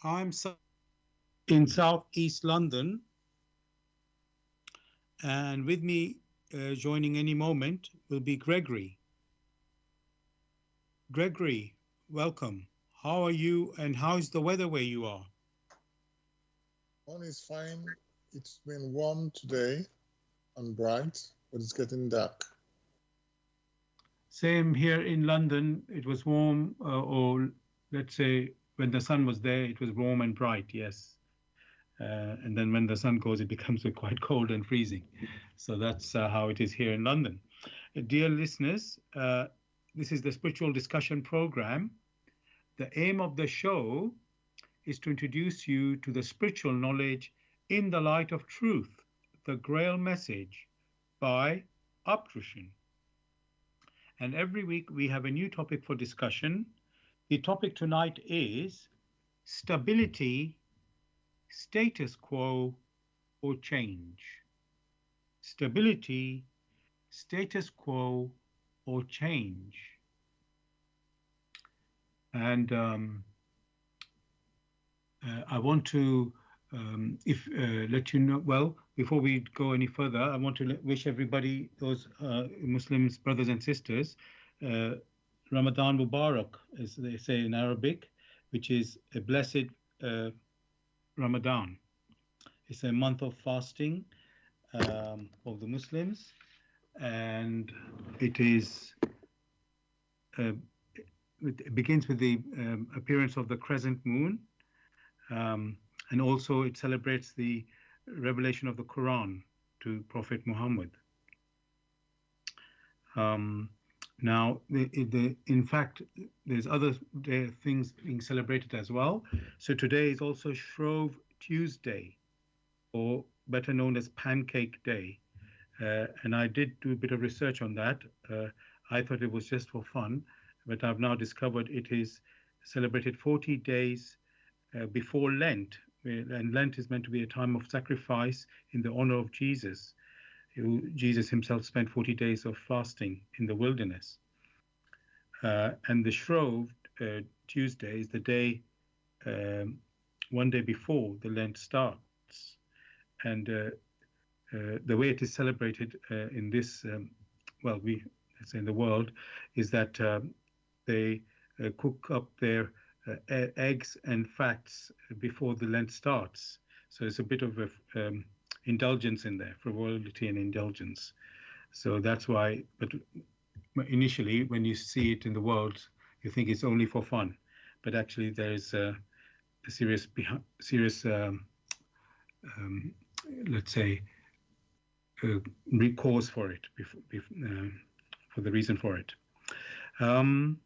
I'm in southeast London, and with me joining any moment will be Gregory. Gregory, welcome. How are you, and how's the weather where you are? One is fine. It's been warm today and bright, but it's getting dark. Same here in London. It was warm, or let's say when the sun was there, it was warm and bright, yes. And then when the sun goes, it becomes quite cold and freezing. So that's how it is here in London. Dear listeners, this is the Spiritual Discussion Program. The aim of the show is to introduce you to the spiritual knowledge in the light of truth, the Grail Message by Uptrusion. And every week we have a new topic for discussion. The topic tonight is stability, status quo, or change. Stability, status quo, or change. And I want to if let you know. Well, before we go any further, I want to wish everybody, those Muslims, brothers and sisters, uh, Ramadan Mubarak, as they say in Arabic, which is a blessed uh, Ramadan. It's a month of fasting of the Muslims, and it is uh, it begins with the appearance of the crescent moon. Um, and also it celebrates the revelation of the Quran to Prophet Muhammad. Um, Now, in fact, there's other things being celebrated as well. So today is also Shrove Tuesday, or better known as Pancake Day. And I did do a bit of research on that. I thought it was just for fun, but I've now discovered it is celebrated 40 days before Lent, and Lent is meant to be a time of sacrifice in the honor of Jesus. Jesus himself spent 40 days of fasting in the wilderness. And the Shrove Tuesday is the day, one day before the Lent starts. And the way it is celebrated in this, well, let's say in the world, is that they cook up their eggs and fats before the Lent starts. So it's a bit of indulgence in there, frivolity and indulgence. So that's why, but initially, when you see it in the world, you think it's only for fun. But actually, there is a serious, let's say, uh, recourse for it, for the reason for it. Um,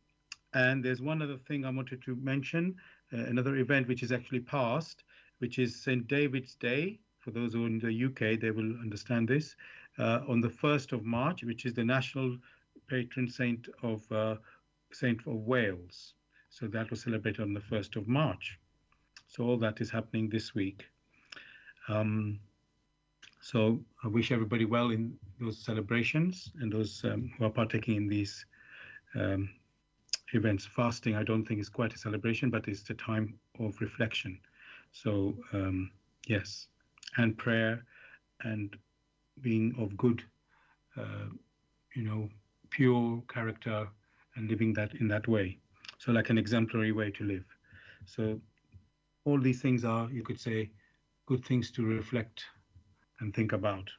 And there's one other thing I wanted to mention, another event which is actually past, which is St. David's Day. For those who are in the UK, they will understand this. On the 1st of March, which is the national patron saint of Wales. So that was celebrated on the 1st of March. So all that is happening this week. Um, so I wish everybody well in those celebrations, and those who are partaking in these um, events. Fasting, I don't think, is quite a celebration, but it's a time of reflection. So, yes, and prayer, and being of good, uh, pure character, and living that in that way. So, like an exemplary way to live. So, all these things are, you could say, good things to reflect and think about.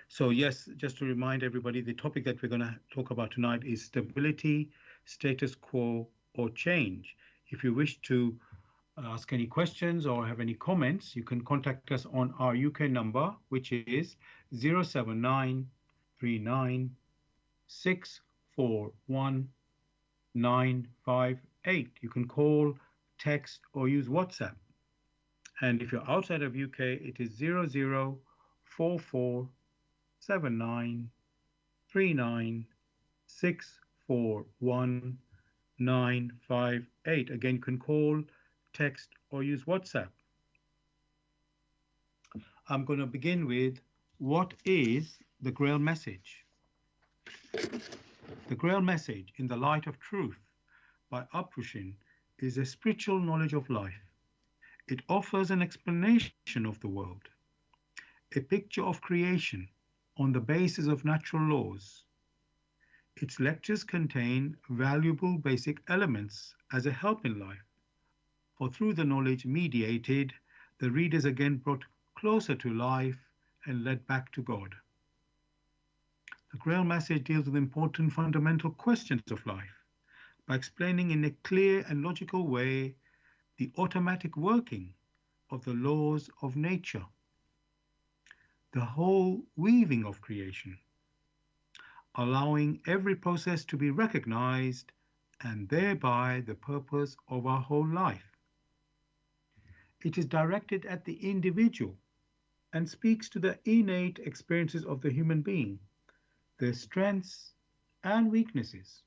So, yes, just to remind everybody, the topic that we're going to talk about tonight is stability, status quo, or change. If you wish to ask any questions or have any comments, you can contact us on our UK number, which is 07939641958. You can call, text, or use WhatsApp. And if you're outside of UK, it is 00447939641958. Again, you can call, text, or use WhatsApp. I'm going to begin with, what is the Grail Message? The Grail Message in the Light of Truth by Uptrusion is a spiritual knowledge of life. It offers an explanation of the world, a picture of creation on the basis of natural laws. Its lectures contain valuable basic elements as a help in life, for through the knowledge mediated, the reader is again brought closer to life and led back to God. The Grail Message deals with important fundamental questions of life by explaining in a clear and logical way the automatic working of the laws of nature, the whole weaving of creation, allowing every process to be recognized and thereby the purpose of our whole life. It is directed at the individual and speaks to the innate experiences of the human being, their strengths and weaknesses.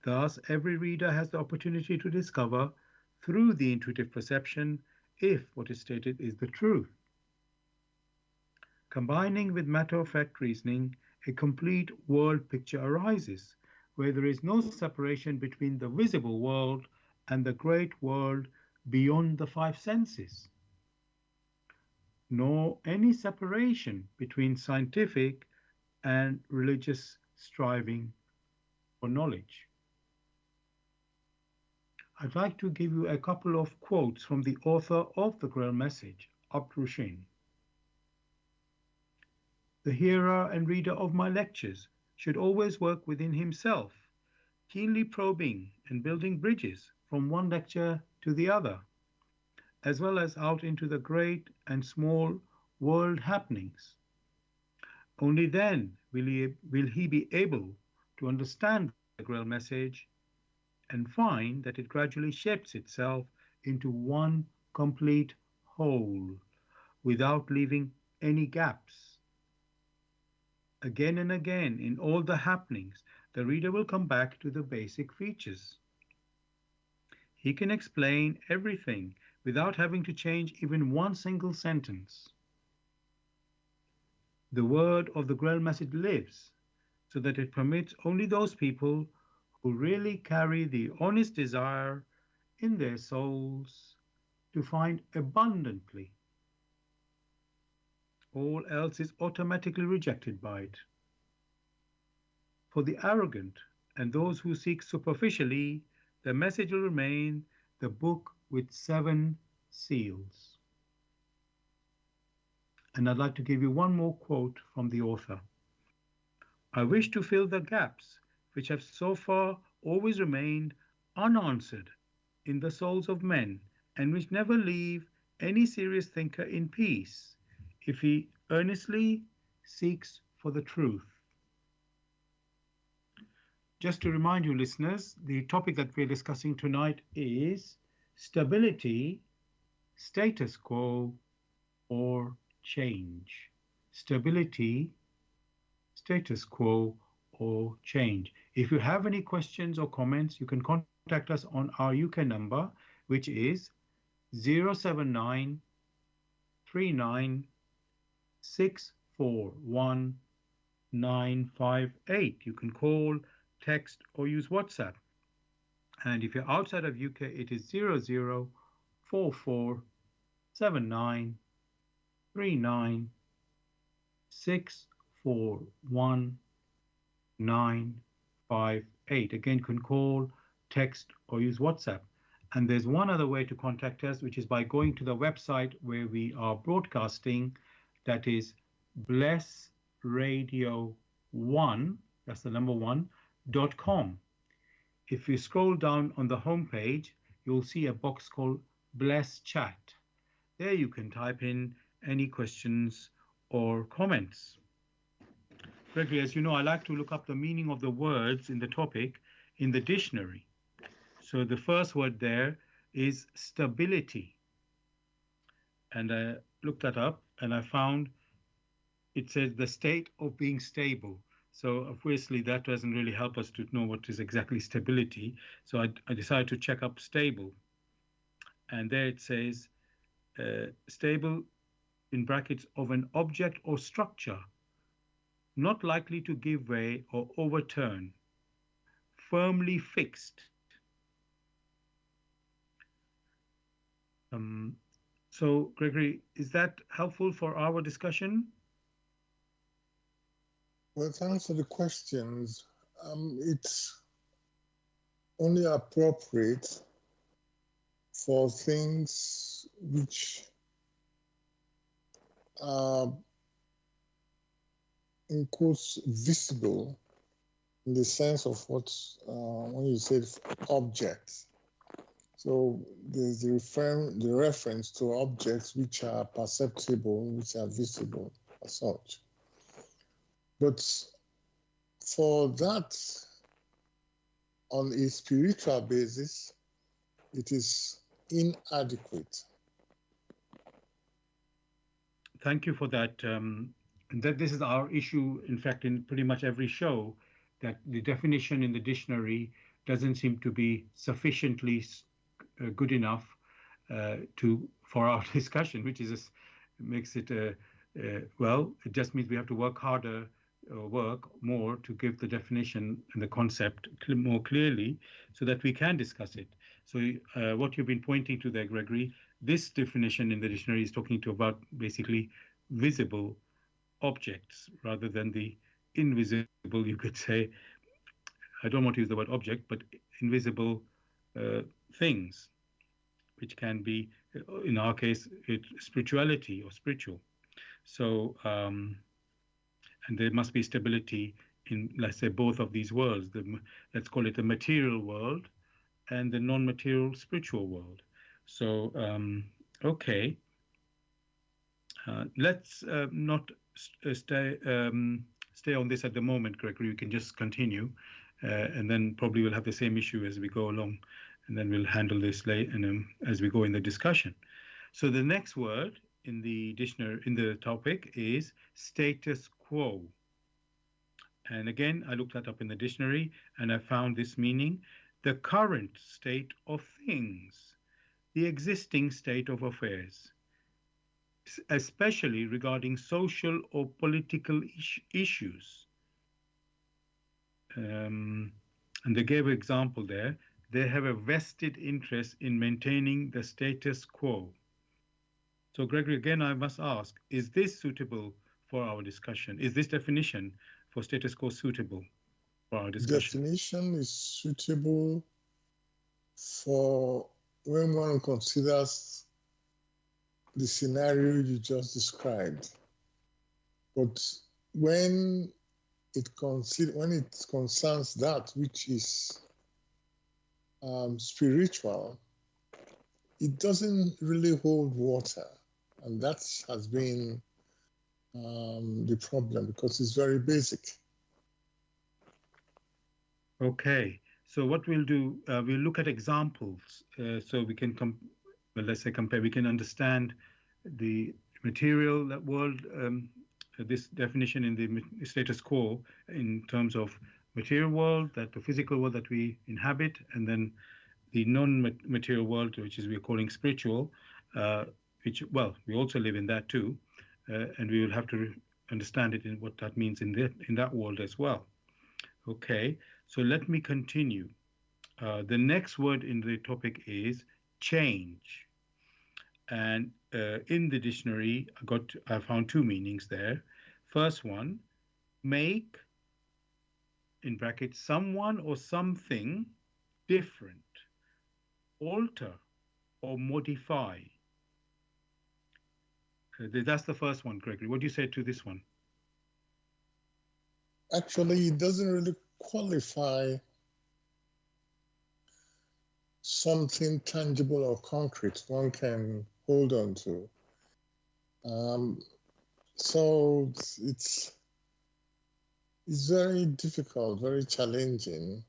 Thus, every reader has the opportunity to discover through the intuitive perception if what is stated is the truth. Combining with matter of fact reasoning, a complete world picture arises, where there is no separation between the visible world and the great world beyond the five senses, nor any separation between scientific and religious striving for knowledge. I'd like to give you a couple of quotes from the author of the Grail Message, Abd The hearer and reader of my lectures should always work within himself, keenly probing and building bridges from one lecture to the other, as well as out into the great and small world happenings. Only then will he be able to understand the Grail message and find that it gradually shapes itself into one complete whole without leaving any gaps. Again and again, in all the happenings, the reader will come back to the basic features. He can explain everything without having to change even one single sentence. The word of the Grail message lives so that it permits only those people who really carry the honest desire in their souls to find abundantly. All else is automatically rejected by it. For the arrogant and those who seek superficially, the message will remain the book with seven seals. And I'd like to give you one more quote from the author. I wish to fill the gaps which have so far always remained unanswered in the souls of men and which never leave any serious thinker in peace if he earnestly seeks for the truth. Just to remind you, listeners, the topic that we're discussing tonight is stability, status quo, or change. Stability, status quo, or change. If you have any questions or comments, you can contact us on our UK number, which is 079 39 641 958. You can call, text, or use WhatsApp. And if you're outside of UK, it is 0044793958. Again, you can call, text, or use WhatsApp. And there's one other way to contact us, which is by going to the website where we are broadcasting. That is Bless Radio 1, that's the number one.com. If you scroll down on the homepage, you'll see a box called Bless Chat. There you can type in any questions or comments. Gregory, as you know, I like to look up the meaning of the words in the topic in the dictionary. So the first word there is stability. And I looked that up and I found it says the state of being stable. So obviously that doesn't really help us to know what is exactly stability. So I decided to check up stable. And there it says stable in brackets of an object or structure not likely to give way or overturn, firmly fixed. Um, so, Gregory, is that helpful for our discussion? Well, thanks for the questions. It's only appropriate for things which are, in quotes, visible in the sense of what, when you said objects. So there's the reference to objects which are perceptible, which are visible as such. But for that, on a spiritual basis, it is inadequate. Thank you for that. And that this is our issue, in fact, in pretty much every show, that the definition in the dictionary doesn't seem to be sufficiently good enough to for our discussion, which is makes it well. It just means we have to work harder, work more to give the definition and the concept more clearly, so that we can discuss it. So, what you've been pointing to there, Gregory, this definition in the dictionary is talking to about basically visible objects rather than the invisible, you could say. I don't want to use the word object, but invisible uh, things, which can be, in our case, spirituality or spiritual. So, and there must be stability in, let's say, both of these worlds. Let's call it the material world and the non-material spiritual world. So, okay, let's not stay on this at the moment, Gregory. We can just continue, and then probably we'll have the same issue as we go along, and then we'll handle this later and, as we go in the discussion. So the next word in the dictionary in the topic is status quo. And again, I looked that up in the dictionary and I found this meaning: the current state of things, the existing state of affairs, especially regarding social or political issues. Um, and they gave an example there. They have a vested interest in maintaining the status quo. So, Gregory, again, I must ask, is this suitable for our discussion? Is this definition for status quo suitable for our discussion? Definition is suitable for when one considers the scenario you just described. But when when it concerns that which is spiritual, it doesn't really hold water, and that has been the problem because it's very basic. Okay, so what we'll do, we'll look at examples so we can, well, let's say compare, we can understand the material that world, this definition in the status quo in terms of material world, that the physical world that we inhabit, and then the non-material world, which is we're calling spiritual, uh, which, well, we also live in that too, and we will have to understand it in what that means in that world as well. Okay, so let me continue. The next word in the topic is change. And in the dictionary, I found two meanings there. First one, make, in brackets, someone or something different, alter or modify. That's the first one, Gregory. What do you say to this one? Actually, it doesn't really qualify something tangible or concrete one can hold on to. Um, so it's very difficult, very challenging,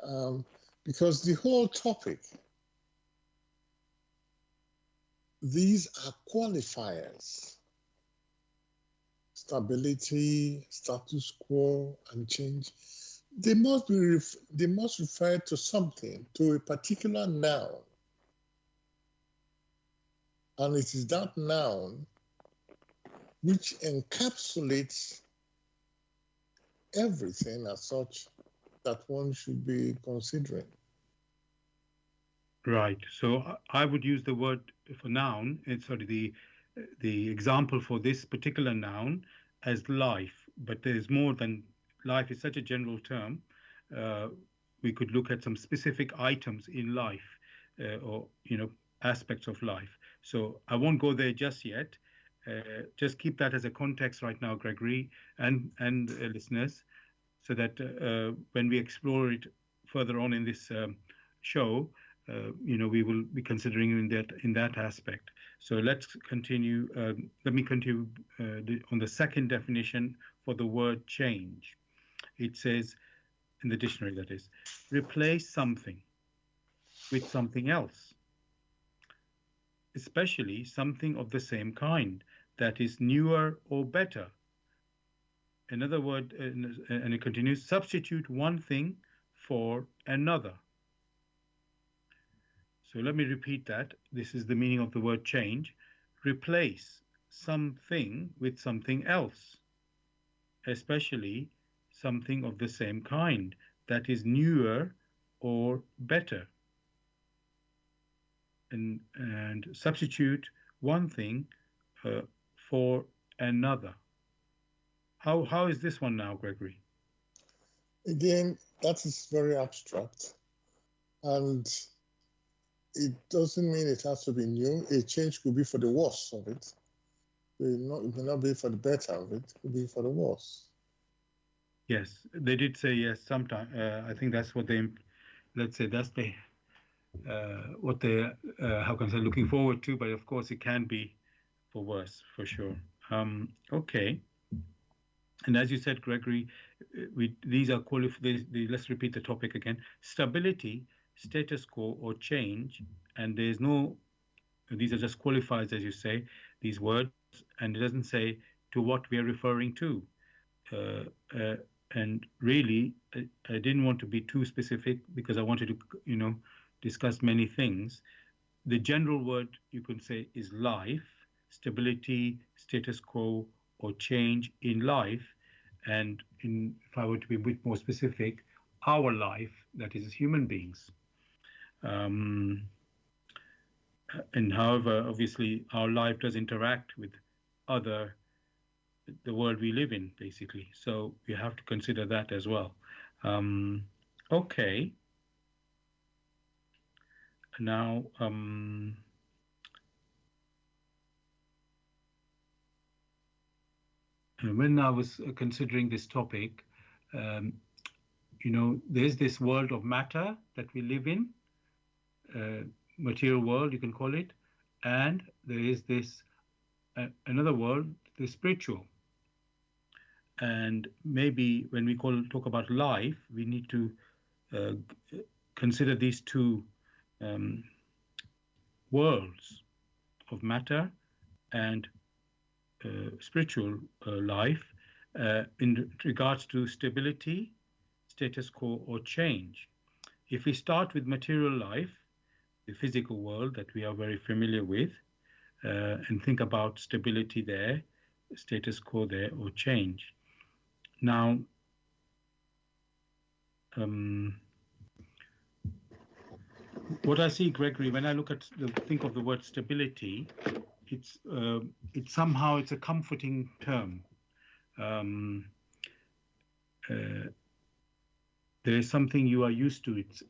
um, because the whole topic, these are qualifiers: stability, status quo, and change. They must refer to something, to a particular noun, and it is that noun which encapsulates everything as such that one should be considering. Right. So I would use the word for noun, sorry, the example for this particular noun as life, but there's more than life is such a general term. Uh, we could look at some specific items in life, or aspects of life. So I won't go there just yet. Just keep that as a context right now, Gregory, and listeners, so that when we explore it further on in this show, we will be considering in that aspect. So let's continue. Let me continue on the second definition for the word change. It says in the dictionary, that is, replace something with something else, especially something of the same kind that is newer or better. Another word, and it continues, substitute one thing for another. So let me repeat that. This is the meaning of the word change. Replace something with something else, especially something of the same kind that is newer or better. And substitute one thing for another. How is this one now, Gregory? Again, that is very abstract, and it doesn't mean it has to be new. A change could be for the worse of it. It may not be for the better of it. It could be for the worse. Yes, they did say yes. Sometime I think that's what they, let's say that's the what they how can I say, looking forward to. But of course, it can be for worse, for sure. Okay, and as you said, Gregory, we these are let's repeat the topic again: stability, status quo, or change. And there's no, these are just qualifiers, as you say, these words, and it doesn't say to what we are referring to. Uh, uh, and really, I didn't want to be too specific because I wanted to, discuss many things. The general word you can say is life, stability, status quo, or change in life. And if I were to be a bit more specific, our life, that is, as human beings. Um, and however, obviously, our life does interact with other, the world we live in, basically. So we have to consider that as well. Um, okay, now when I was considering this topic, um, there's this world of matter that we live in, uh, material world, you can call it, and there is this another world, the spiritual. And maybe when we talk about life, we need to uh, consider these two um, worlds of matter and spiritual life in regards to stability, status quo, or change. If we start with material life, the physical world that we are very familiar with, and think about stability there, status quo there, or change. Now, um, what I see, Gregory, when I think of the word stability, it's somehow it's a comforting term. Um, uh, there is something you are used to. It's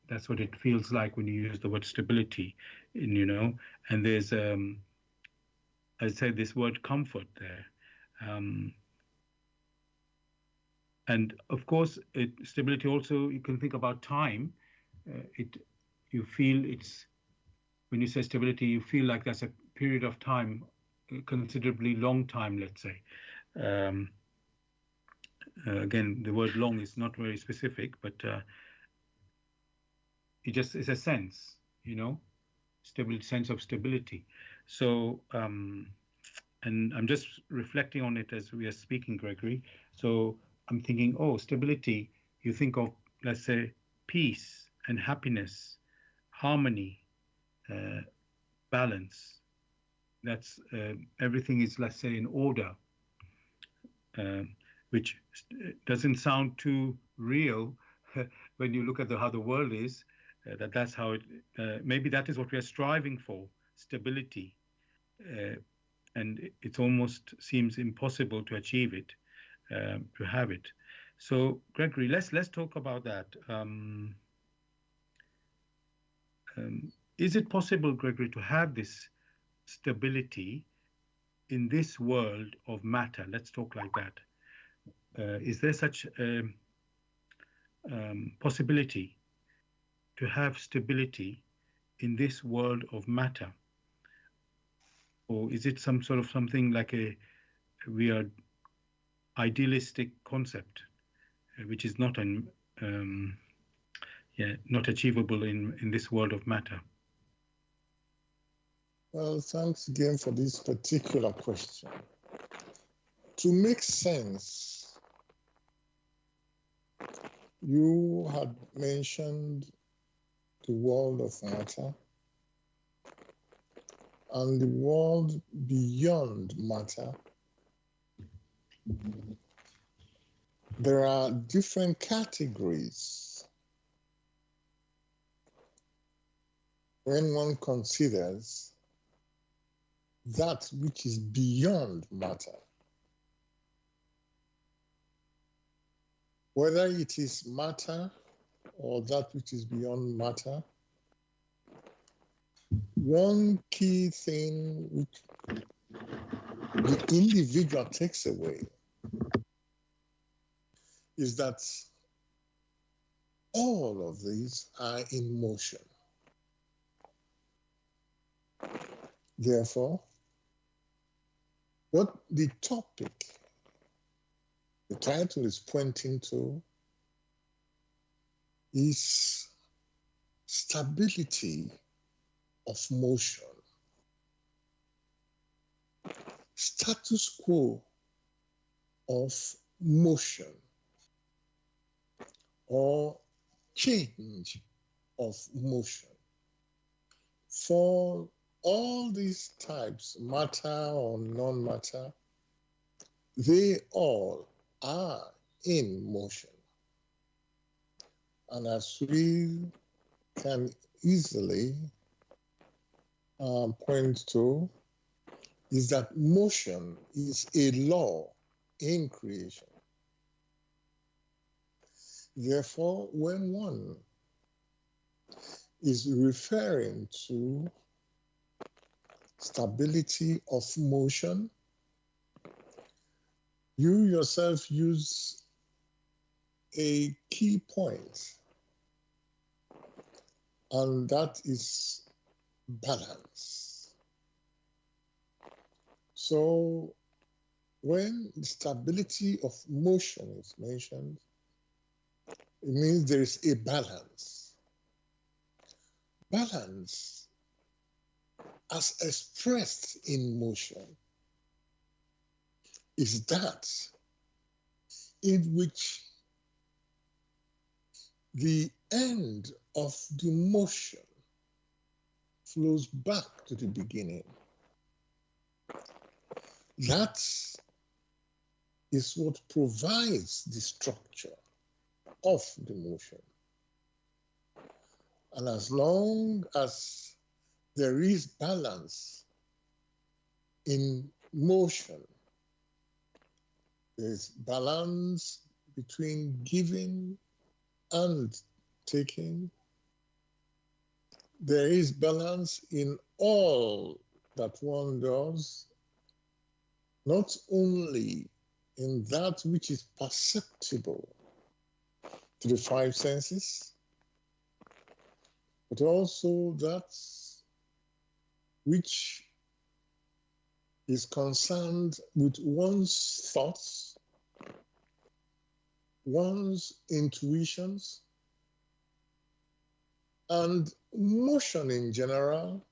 that's what it feels like when you use the word stability, and there's I say this word comfort there. Um, and of course, stability also, you can think about time. It You feel it's, when you say stability, you feel like that's a period of time, a considerably long time, let's say. Um, Again, the word long is not very specific, but it's a sense, stability, sense of stability. So, and I'm just reflecting on it as we are speaking, Gregory. So I'm thinking, oh, stability, you think of, let's say, peace and happiness, harmony, uh, balance. That's everything is, let's say, in order, um, which doesn't sound too real when you look at how the world is. That's how it. Maybe that is what we are striving for: stability, and it almost seems impossible to achieve it, to have it. So, Gregory, let's talk about that. Is it possible, Gregory, to have this stability in this world of matter? Let's talk like that. Is there such a possibility to have stability in this world of matter? Or is it some sort of something like a weird idealistic concept, which is not not achievable in this world of matter? Well, thanks again for this particular question. To make sense, you had mentioned the world of matter and the world beyond matter. There are different categories when one considers that which is beyond matter. Whether it is matter or that which is beyond matter, one key thing which the individual takes away is that all of these are in motion. Therefore, what the topic, the title is pointing to is stability of motion, status quo of motion, or change of motion. For all these types, matter or non-matter, they all are in motion. And as we can easily point to, is that motion is a law in creation. Therefore, when one is referring to stability of motion, you yourself use a key point, and that is balance. So when stability of motion is mentioned, it means there is a balance. Balance as expressed in motion is that in which the end of the motion flows back to the beginning. That is what provides the structure of the motion. And as long as there is balance in motion, there's balance between giving and taking. There is balance in all that one does, not only in that which is perceptible to the five senses, but also that which is concerned with one's thoughts, one's intuitions, and motion in general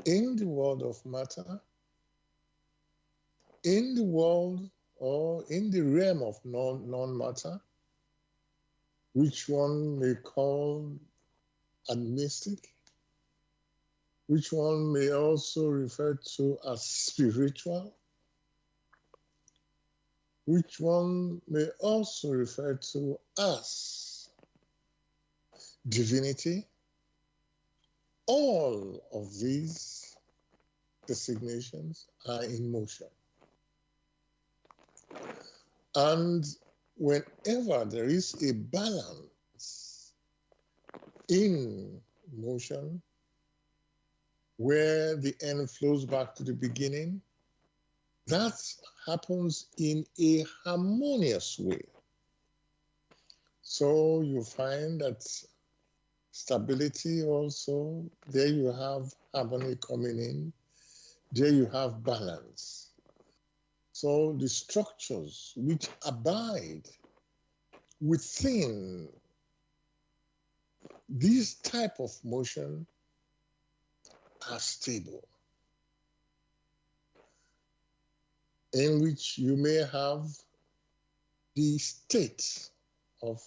in the world of matter, in the world or in the realm of non-matter, which one may call animistic, which one may also refer to as spiritual, which one may also refer to as divinity. All of these designations are in motion. And whenever there is a balance in motion, where the end flows back to the beginning, that happens in a harmonious way. So you find that stability also, there you have harmony coming in, there you have balance. So the structures which abide within this type of motion are stable, in which you may have the state of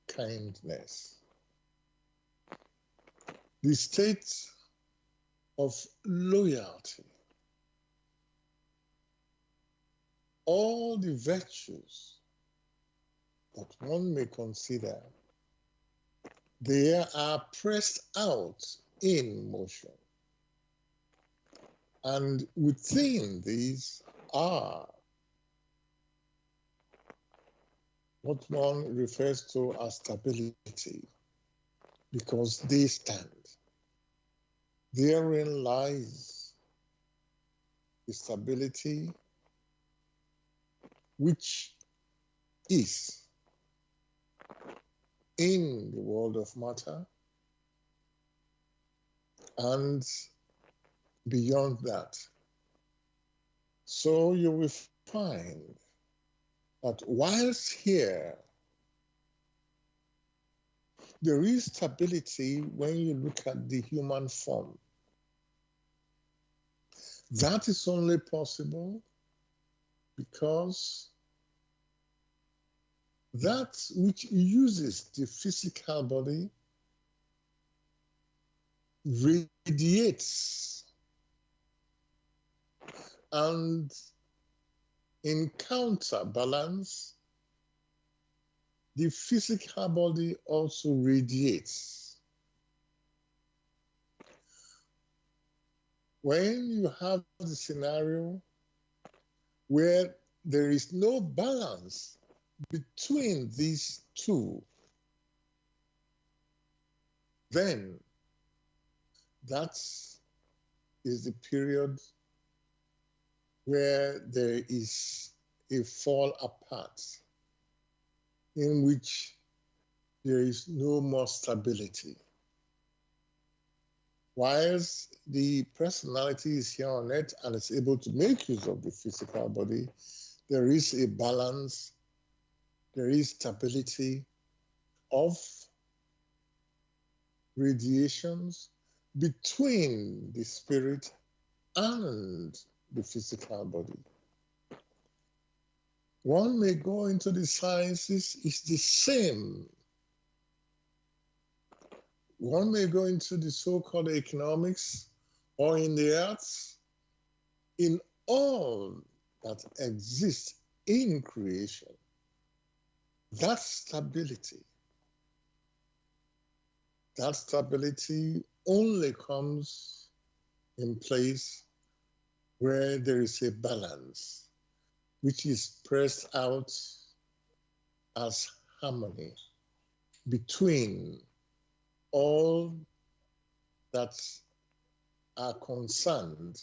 kindness, the state of loyalty, all the virtues that one may consider, they are pressed out in motion. And within these are what one refers to as stability, because they stand. Therein lies the stability which is in the world of matter and beyond that. So you will find that whilst here, there is stability when you look at the human form. That is only possible because that which uses the physical body radiates and in counterbalance, the physical body also radiates. When you have the scenario where there is no balance between these two, then that is the period where there is a fall apart, in which there is no more stability. Whilst the personality is here on earth and is able to make use of the physical body, there is a balance, there is stability of radiations between the spirit and the physical body. One may go into the sciences, it's the same. One may go into the so-called economics or in the arts. In all that exists in creation, that stability only comes in place where there is a balance, which is pressed out as harmony between all that are concerned.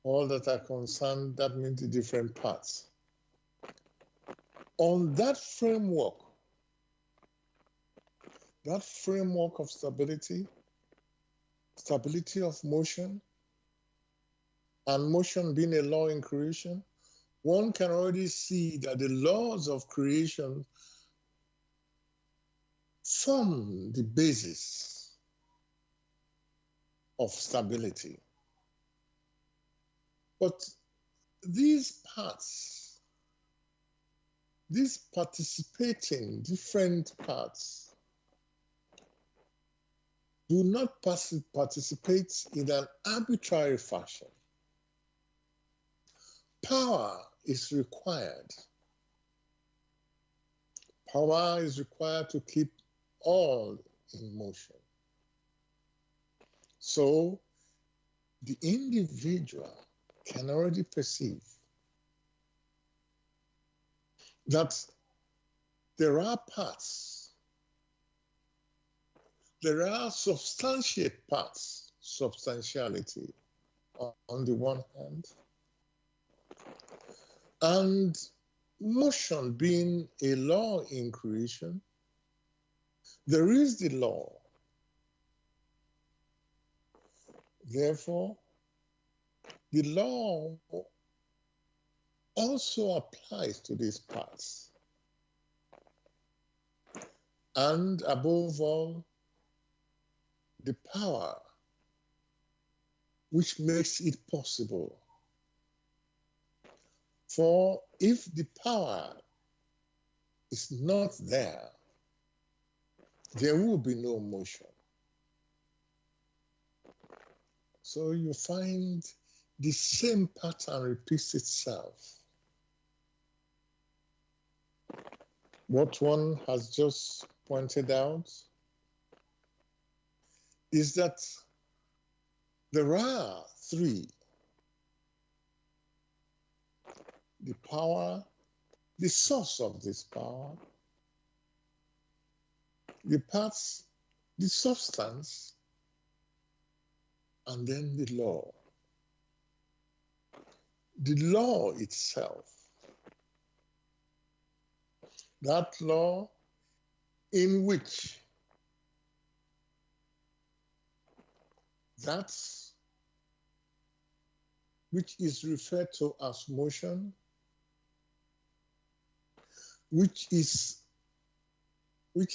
All that are concerned, that means the different parts. On that framework of stability of motion, and motion being a law in creation, one can already see that the laws of creation form the basis of stability. But these parts, these participating different parts, do not participate in an arbitrary fashion. Power is required. Power is required to keep all in motion. So the individual can already perceive that there are parts, there are substantiate parts, substantiality on the one hand, and motion being a law in creation. There is the law. Therefore, the law also applies to these parts. And above all, the power which makes it possible. For if the power is not there, there will be no motion. So you find the same pattern repeats itself. What one has just pointed out is that there are three: the power, the source of this power, the parts, the substance, and then the law. The law itself, that law in which that's which is referred to as motion, which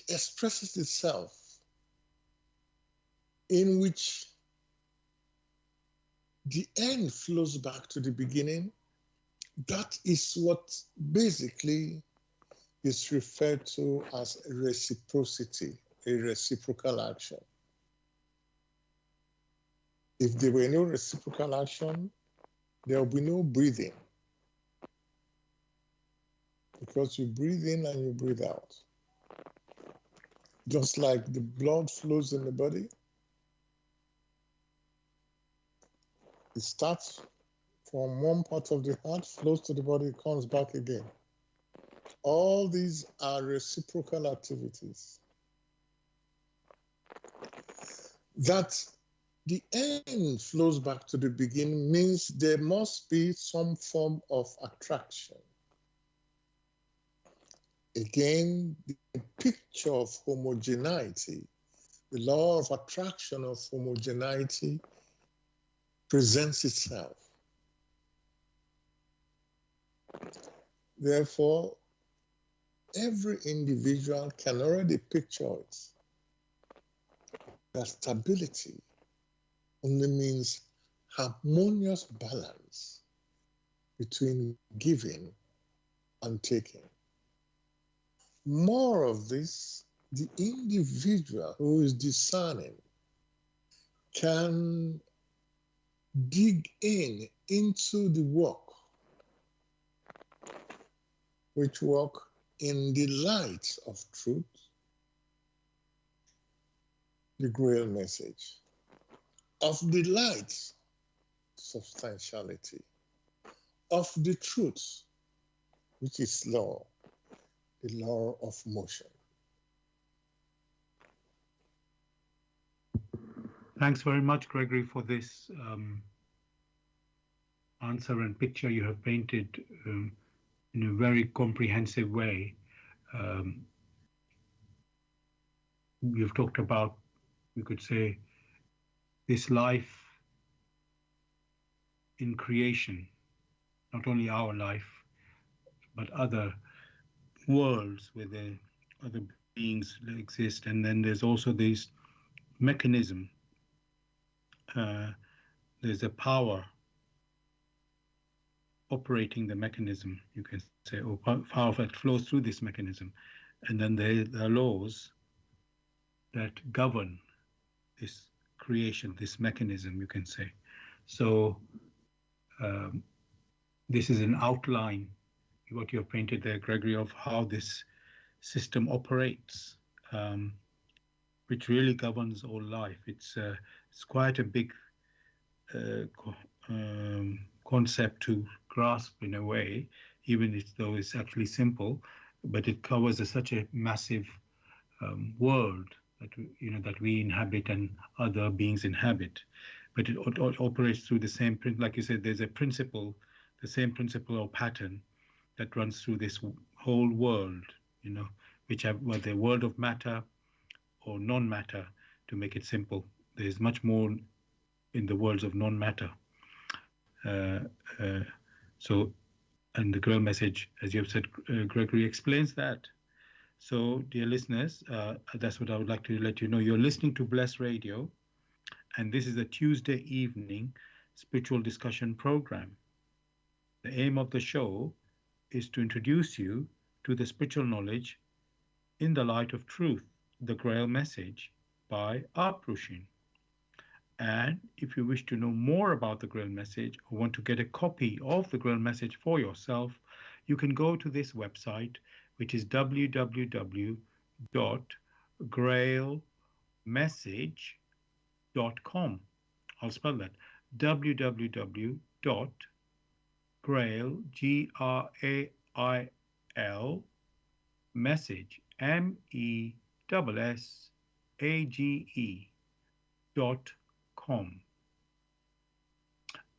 expresses itself in which the end flows back to the beginning. That is what basically is referred to as reciprocity, a reciprocal action. If there were no reciprocal action, there will be no breathing, because you breathe in and you breathe out. Just like the blood flows in the body, it starts from one part of the heart, flows to the body, comes back again. All these are reciprocal activities. That the end flows back to the beginning means there must be some form of attraction. Again, the picture of homogeneity, the law of attraction of homogeneity presents itself. Therefore, every individual can already picture it. That stability only means harmonious balance between giving and taking. More of this, the individual who is discerning can dig into the work, which work in the light of truth, the Grail Message, of the light, substantiality, of the truth, which is law, the law of motion. Thanks very much, Gregory, for this answer and picture you have painted in a very comprehensive way. You've talked about, we could say, this life in creation, not only our life, but other worlds where the other beings exist. And then there's also this mechanism. There's a power operating the mechanism, you can say, or power that flows through this mechanism. And then there are laws that govern this creation, this mechanism, you can say. So this is an outline, what you have painted there, Gregory, of how this system operates. which really governs all life. It's quite a big concept to grasp in a way, even though it's actually simple, but it covers such a massive world that we inhabit and other beings inhabit. But it operates through the same like you said. There's a principle, the same principle or pattern that runs through this whole world. You know, which have whether world of matter or non-matter. To make it simple, there's much more in the worlds of non-matter. Uh, uh, so, and the Grail message, as you have said, Gregory explains that. So, dear listeners, that's what I would like to let you know. You're listening to Bless Radio, and this is a Tuesday evening spiritual discussion program. The aim of the show is to introduce you to the spiritual knowledge in the light of truth, the Grail message by Aprushin. And if you wish to know more about the Grail message or want to get a copy of the Grail message for yourself, you can go to this website, which is www.grailmessage.com. I'll spell that www.grail, Grail, message, MESSAGE.com.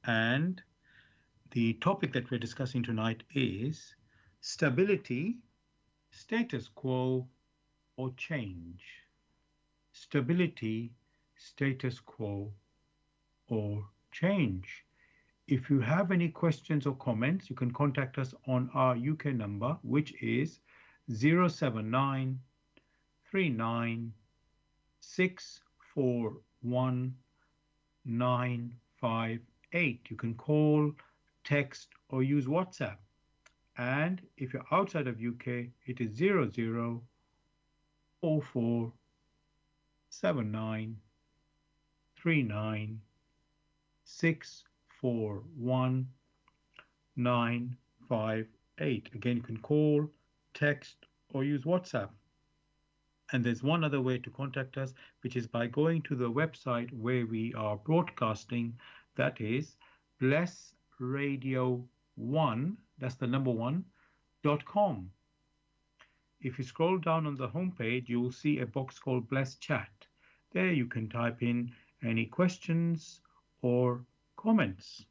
And the topic that we're discussing tonight is stability, status quo, or change. Stability, status quo, or change. If you have any questions or comments, you can contact us on our UK number, which is 079 39 641 958. You can call, text, or use WhatsApp. And if you're outside of UK, it is 00447939 641 958. Again, you can call, text, or use WhatsApp. And there's one other way to contact us, which is by going to the website where we are broadcasting. That is Bless Radio 1, that's the number one, .com. If you scroll down on the homepage, you will see a box called Bless Chat. There you can type in any questions or comments.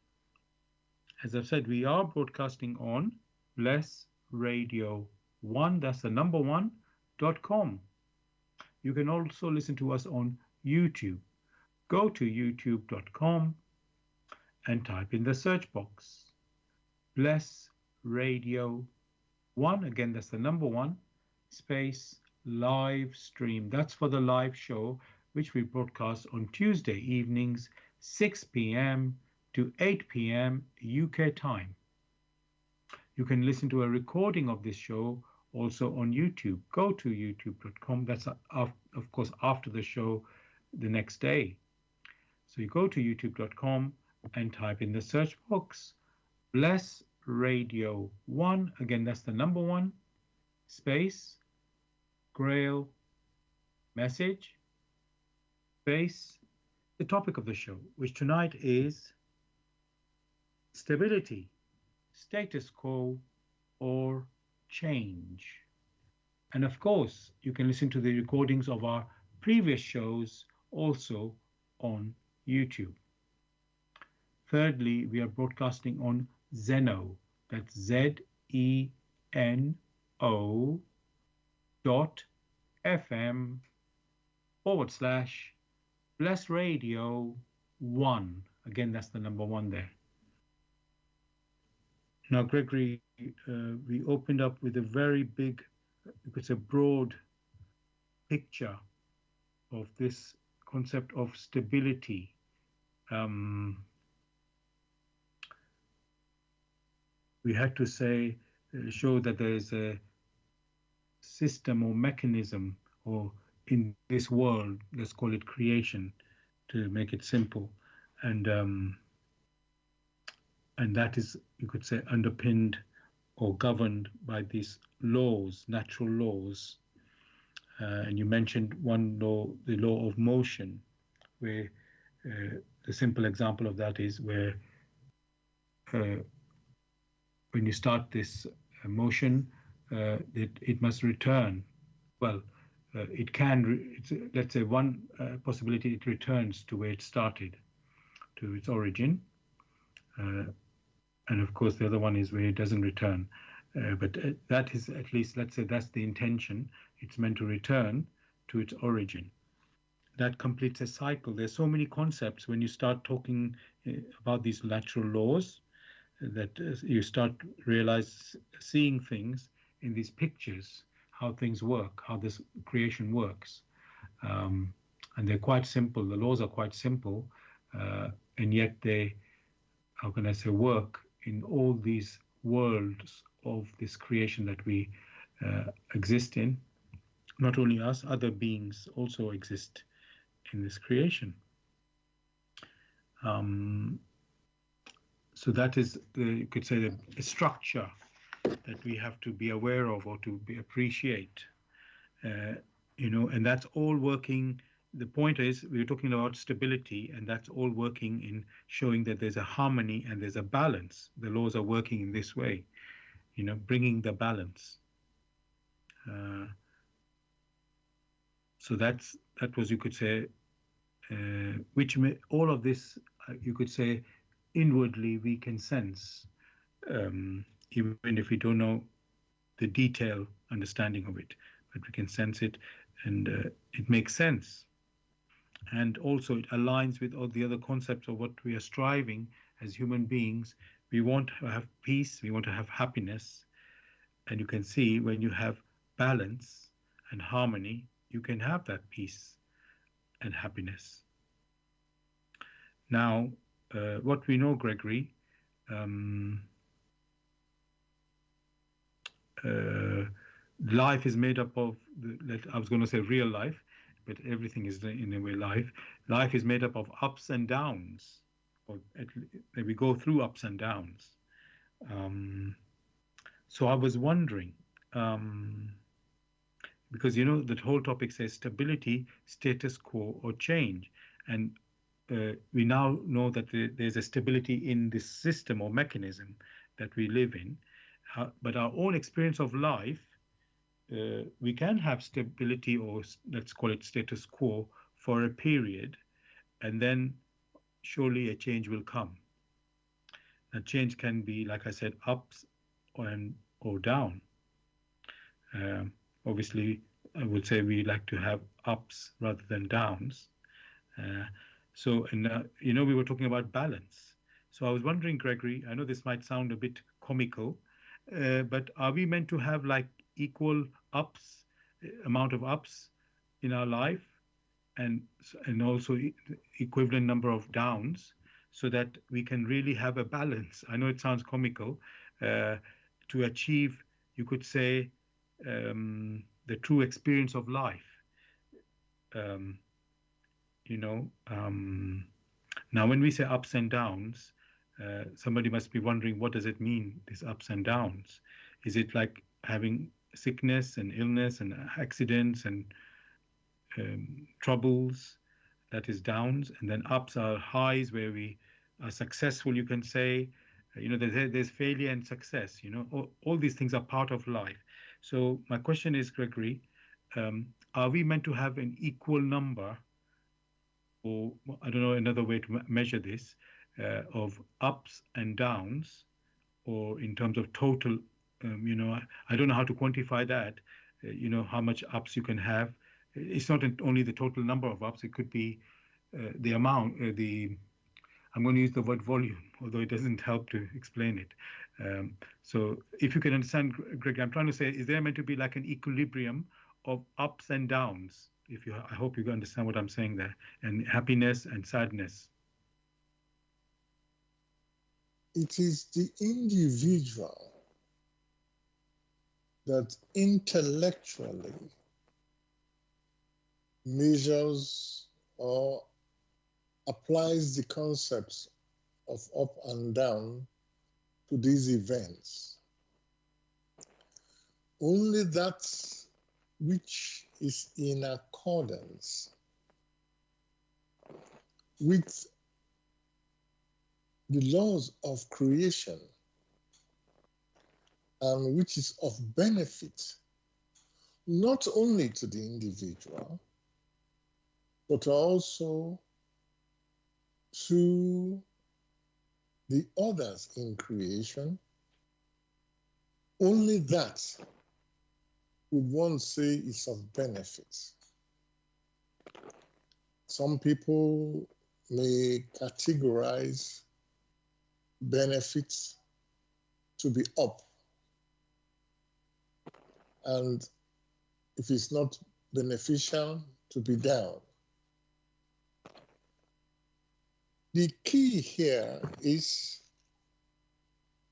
As I've said, we are broadcasting on Bless Radio 1, that's the number one, .com. You can also listen to us on YouTube. Go to youtube.com and type in the search box Bless Radio 1. Again, that's the number one, space live stream. That's for the live show, which we broadcast on Tuesday evenings, 6 p.m. to 8 p.m. UK time. You can listen to a recording of this show also on YouTube. Go to youtube.com. That's, of course, after the show the next day. So you go to youtube.com and type in the search box Bless Radio 1. Again, that's the number one, space Grail Message, space the topic of the show, which tonight is stability, status quo, or change. And of course, you can listen to the recordings of our previous shows also on YouTube. Thirdly, we are broadcasting on Zeno. That's ZENO.FM/Bless Radio 1. Again, that's the number one there. Now, Gregory, we opened up with a very big, you could say, broad picture of this concept of stability. We had to say, show that there is a system or mechanism, or in this world, let's call it creation, to make it simple, and that is, you could say, underpinned or governed by these laws, natural laws, And you mentioned one law, the law of motion, where the simple example of that is where uh, when you start this motion, it must return. Well, it can, let's say one possibility, it returns to where it started, to its origin. And of course, the other one is where it doesn't return. But that is, at least, let's say that's the intention. It's meant to return to its origin. That completes a cycle. There's so many concepts when you start talking about these natural laws, that you start seeing things in these pictures, how things work, how this creation works. And they're quite simple. The laws are quite simple, and yet they, how can I say, work in all these worlds of this creation that we exist in. Not only us, other beings also exist in this creation. So that is, you could say, the structure that we have to be aware of or to appreciate. And that's all working. The point is, we're talking about stability, and that's all working in showing that there's a harmony and there's a balance. The laws are working in this way, bringing the balance. So that was, you could say, all of this, you could say, inwardly we can sense, even if we don't know the detailed understanding of it, but we can sense it, and it makes sense. And also it aligns with all the other concepts of what we are striving as human beings. We want to have peace, we want to have happiness, and you can see when you have balance and harmony, you can have that peace and happiness. Now, what we know, Gregory, life is made up of, I was going to say real life, but everything is in a way life. Life is made up of ups and downs, or we go through ups and downs. So I was wondering, because the whole topic says stability, status quo, or change, and we now know that there's a stability in this system or mechanism that we live in, but our own experience of life, we can have stability, or let's call it status quo, for a period, and then surely a change will come. That change can be, like I said, ups or down. Obviously, I would say we like to have ups rather than downs. We were talking about balance. So I was wondering, Gregory, I know this might sound a bit comical, but are we meant to have like equal amount of ups in our life, and also equivalent number of downs, so that we can really have a balance? I know it sounds comical, to achieve, you could say, the true experience of life. Now, when we say ups and downs, somebody must be wondering, what does it mean, these ups and downs? Is it like having sickness and illness and accidents and troubles? That is downs. And then ups are highs, where we are successful, you can say. There's failure and success. All these things are part of life. So my question is, Gregory, are we meant to have an equal number, or I don't know another way to measure this, of ups and downs, or in terms of total? I don't know how to quantify that. How much ups you can have. It's not only the total number of ups. It could be the amount. I'm going to use the word volume, although it doesn't help to explain it. So if you can understand, Greg, I'm trying to say, is there meant to be like an equilibrium of ups and downs? I hope you understand what I'm saying there, and happiness and sadness. It is the individual that intellectually measures or applies the concepts of up and down to these events. Only that which is in accordance with the laws of creation and which is of benefit not only to the individual, but also to the others in creation, only that would one say is of benefit. Some people may categorize benefits to be up, and if it's not beneficial, to be down. The key here is,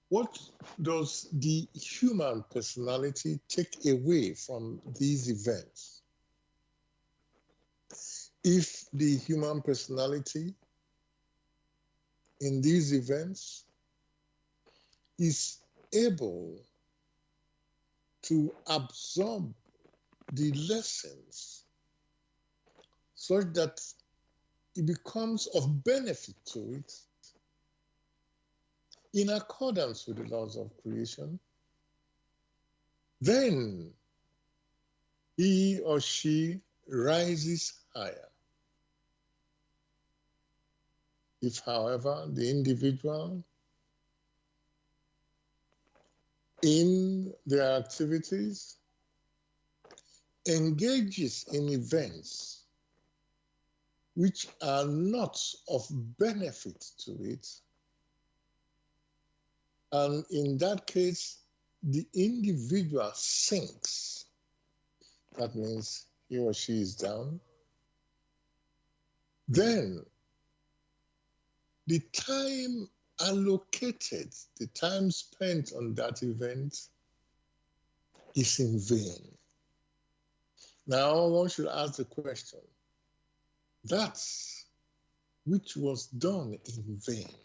what does the human personality take away from these events? If the human personality in these events is able to absorb the lessons such that it becomes of benefit to it in accordance with the laws of creation, then he or she rises higher. If, however, the individual in their activities engages in events which are not of benefit to it, and in that case, the individual sinks, that means he or she is down, then the time allocated, the time spent on that event is in vain. Now, one should ask the question, that which was done in vain,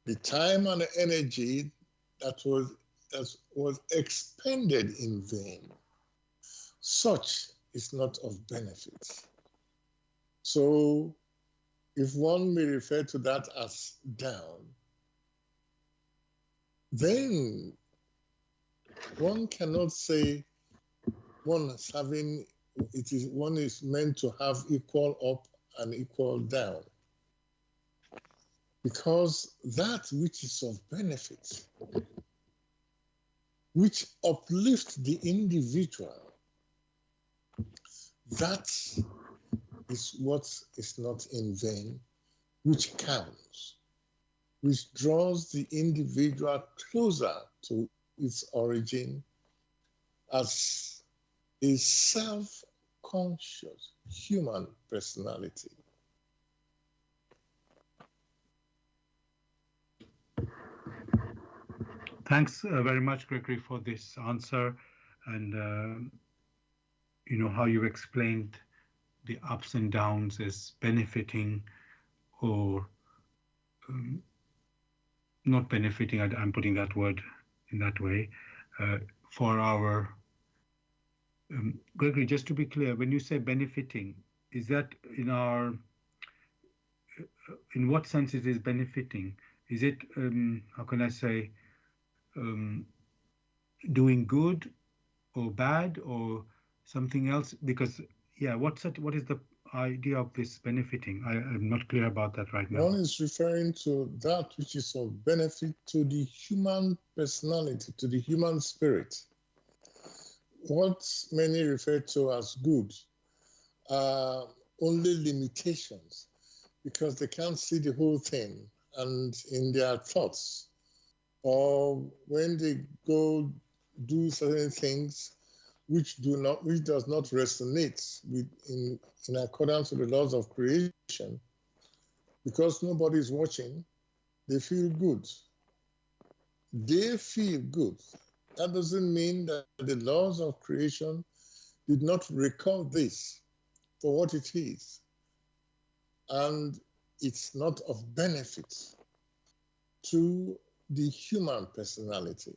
the time and the energy that was expended in vain, such is not of benefit. So, if one may refer to that as down, then one cannot say one is meant to have equal up and equal down, because that which is of benefit, which uplifts the individual, that is what is not in vain, which counts, which draws the individual closer to its origin as a self-conscious human personality. Thanks very much, Gregory, for this answer, and how you explained the ups and downs as benefiting or not benefiting. I'm putting that word in that way for our Gregory. Just to be clear, when you say benefiting, is that in what sense it is benefiting? Is it how can I say doing good or bad or something else? Because what is the idea of this benefiting? I'm not clear about that right now. One is referring to that which is of benefit to the human personality, to the human spirit. What many refer to as good are only limitations, because they can't see the whole thing, and in their thoughts, or when they go do certain things which does not resonate in accordance with the laws of creation, because nobody is watching, they feel good. They feel good. That doesn't mean that the laws of creation did not record this for what it is, and it's not of benefit to the human personality.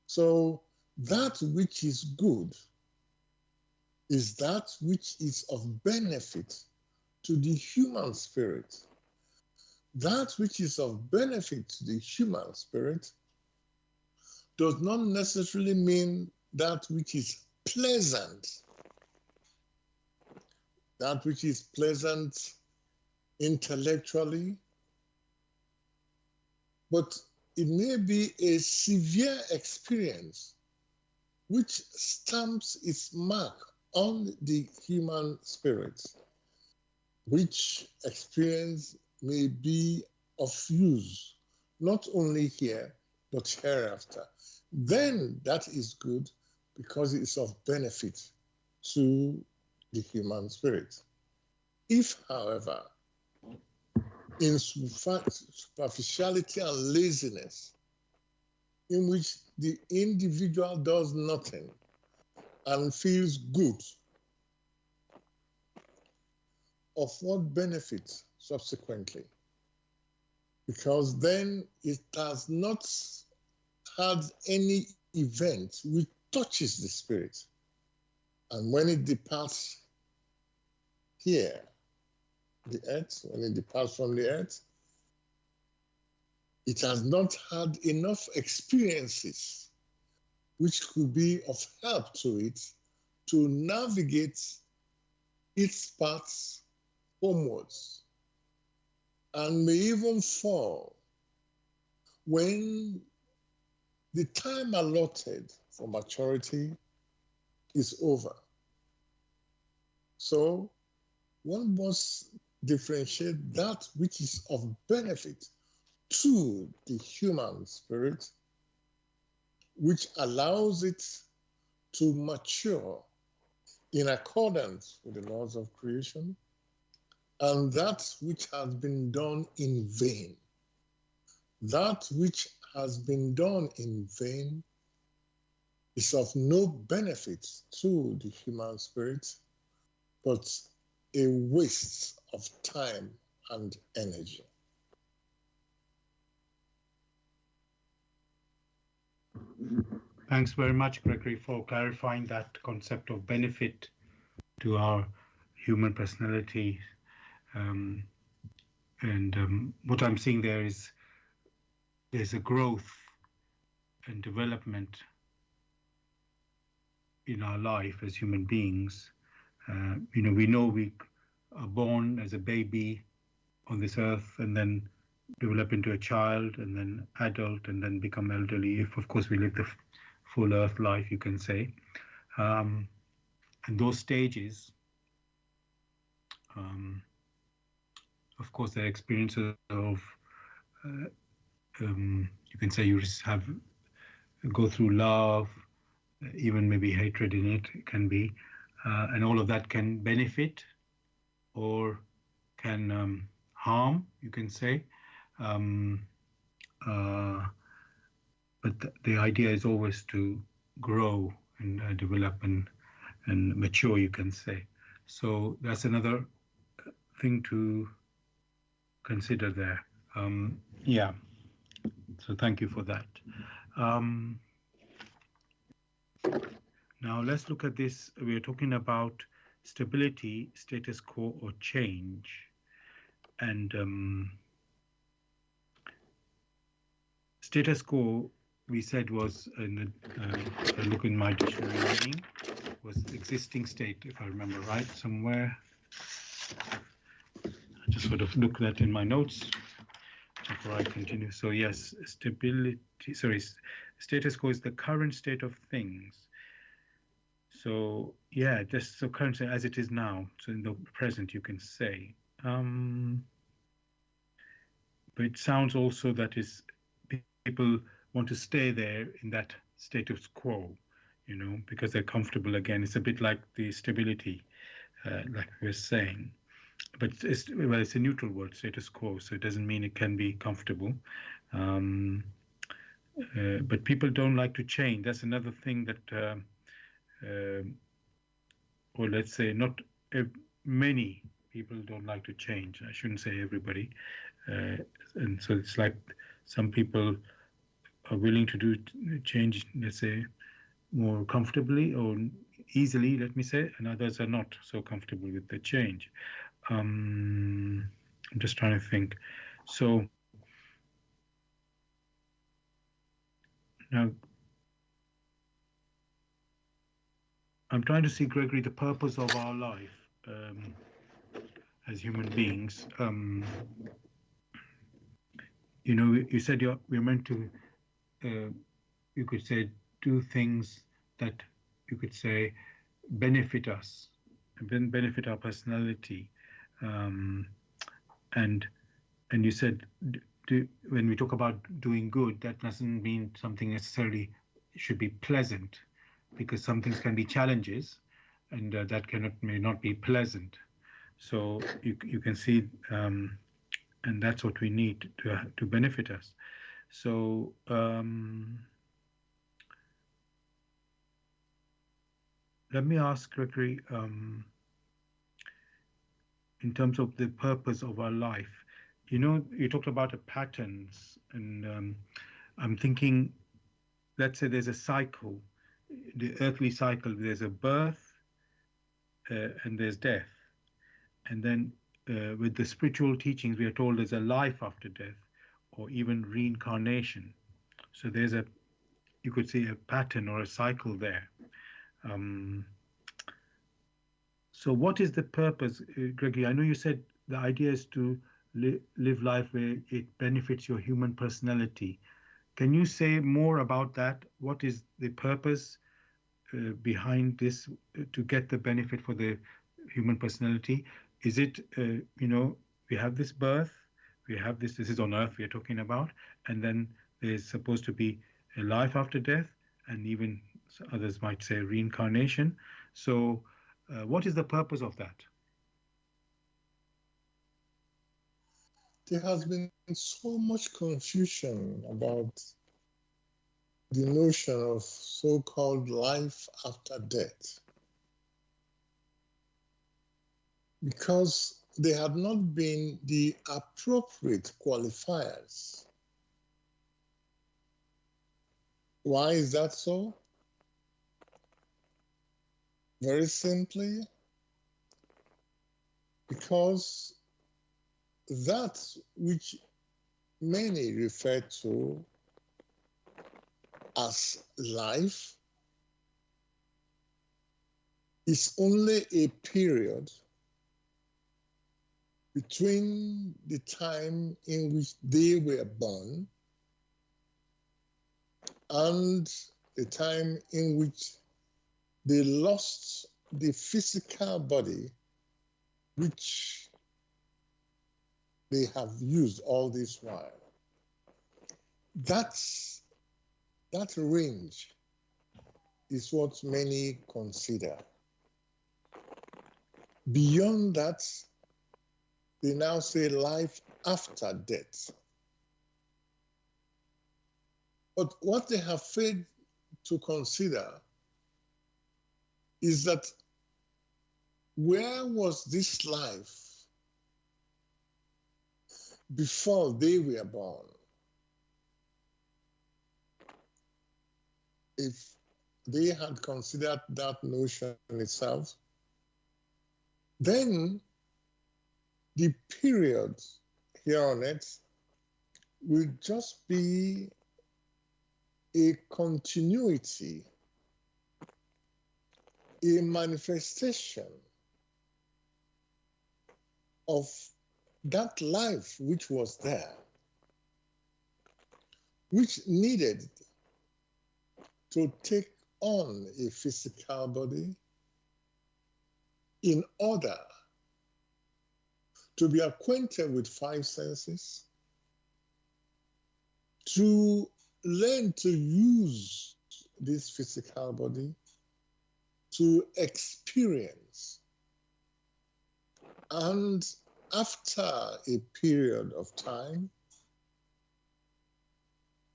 So that which is good is that which is of benefit to the human spirit. That which is of benefit to the human spirit does not necessarily mean that which is pleasant. That which is pleasant intellectually, but it may be a severe experience which stamps its mark on the human spirit, which experience may be of use not only here but hereafter. Then that is good because it's of benefit to the human spirit. If, however, in superficiality and laziness, in which the individual does nothing and feels good, of what benefit subsequently? Because then it has not had any event which touches the spirit. And when it departs here, the earth, when it departs from the earth, it has not had enough experiences which could be of help to it to navigate its paths homewards, and may even fall when the time allotted for maturity is over. So one must differentiate that which is of benefit to the human spirit, which allows it to mature in accordance with the laws of creation, and that which has been done in vain. That which has been done in vain is of no benefit to the human spirit, but a waste of time and energy. Thanks very much, Gregory, for clarifying that concept of benefit to our human personality. What I'm seeing there is there's a growth and development in our life as human beings. We know we are born as a baby on this earth and then develop into a child and then adult and then become elderly, if of course we live the full earth life, you can say. And those stages, of course, they're experiences of, you can say you go through love, even maybe hatred in it can be, and all of that can benefit or can harm, you can say. But the idea is always to grow and develop and mature, you can say. So that's another thing to consider there. Yeah. So thank you for that. Now let's look at this. We are talking about stability, status quo, or change. And status quo, we said, was, if I look in my dictionary meaning, was existing state, if I remember right, somewhere. I just sort of look that in my notes before I continue. So yes, status quo is the current state of things. So yeah, just so current as it is now. So in the present, you can say. But it sounds also that is people want to stay there in that status quo, because they're comfortable again. It's a bit like the stability, like we were saying. But it's a neutral word, status quo, so it doesn't mean it can be comfortable. But people don't like to change. That's another thing that, or let's say not many people don't like to change. I shouldn't say everybody. And so it's like some people are willing to do change, let's say, more comfortably, or easily, let me say, and others are not so comfortable with the change. I'm just trying to think. So now I'm trying to see, Gregory, the purpose of our life as human beings. You said we're meant to, uh, you could say, do things that you could say benefit us, benefit our personality, um, and and you said when we talk about doing good, that doesn't mean something necessarily should be pleasant, because some things can be challenges, and that cannot may not be pleasant. So you can see, and that's what we need to benefit us. So let me ask Gregory, in terms of the purpose of our life. You talked about the patterns, and I'm thinking, let's say there's a cycle, the earthly cycle. There's a birth, and there's death, and then with the spiritual teachings, we are told there's a life after death, or even reincarnation. So there's a, you could say, a pattern or a cycle there. Um, so what is the purpose, Gregory? I know you said the idea is to live life where it benefits your human personality. Can you say more about that? What is the purpose behind this to get the benefit for the human personality? Is it, we have this birth, we have this is on earth we are talking about, and then there's supposed to be a life after death, and even others might say reincarnation. So, what is the purpose of that? There has been so much confusion about the notion of so-called life after death because there had not been the appropriate qualifiers. Why is that so? Very simply, because that which many refer to as life is only a period between the time in which they were born and the time in which they lost the physical body which they have used all this while. That range is what many consider. Beyond that, they now say life after death. But what they have failed to consider is that where was this life before they were born? If they had considered that notion itself, then the period here on earth will just be a continuity, a manifestation of that life which was there, which needed to take on a physical body in order to be acquainted with five senses, to learn to use this physical body to experience. And after a period of time,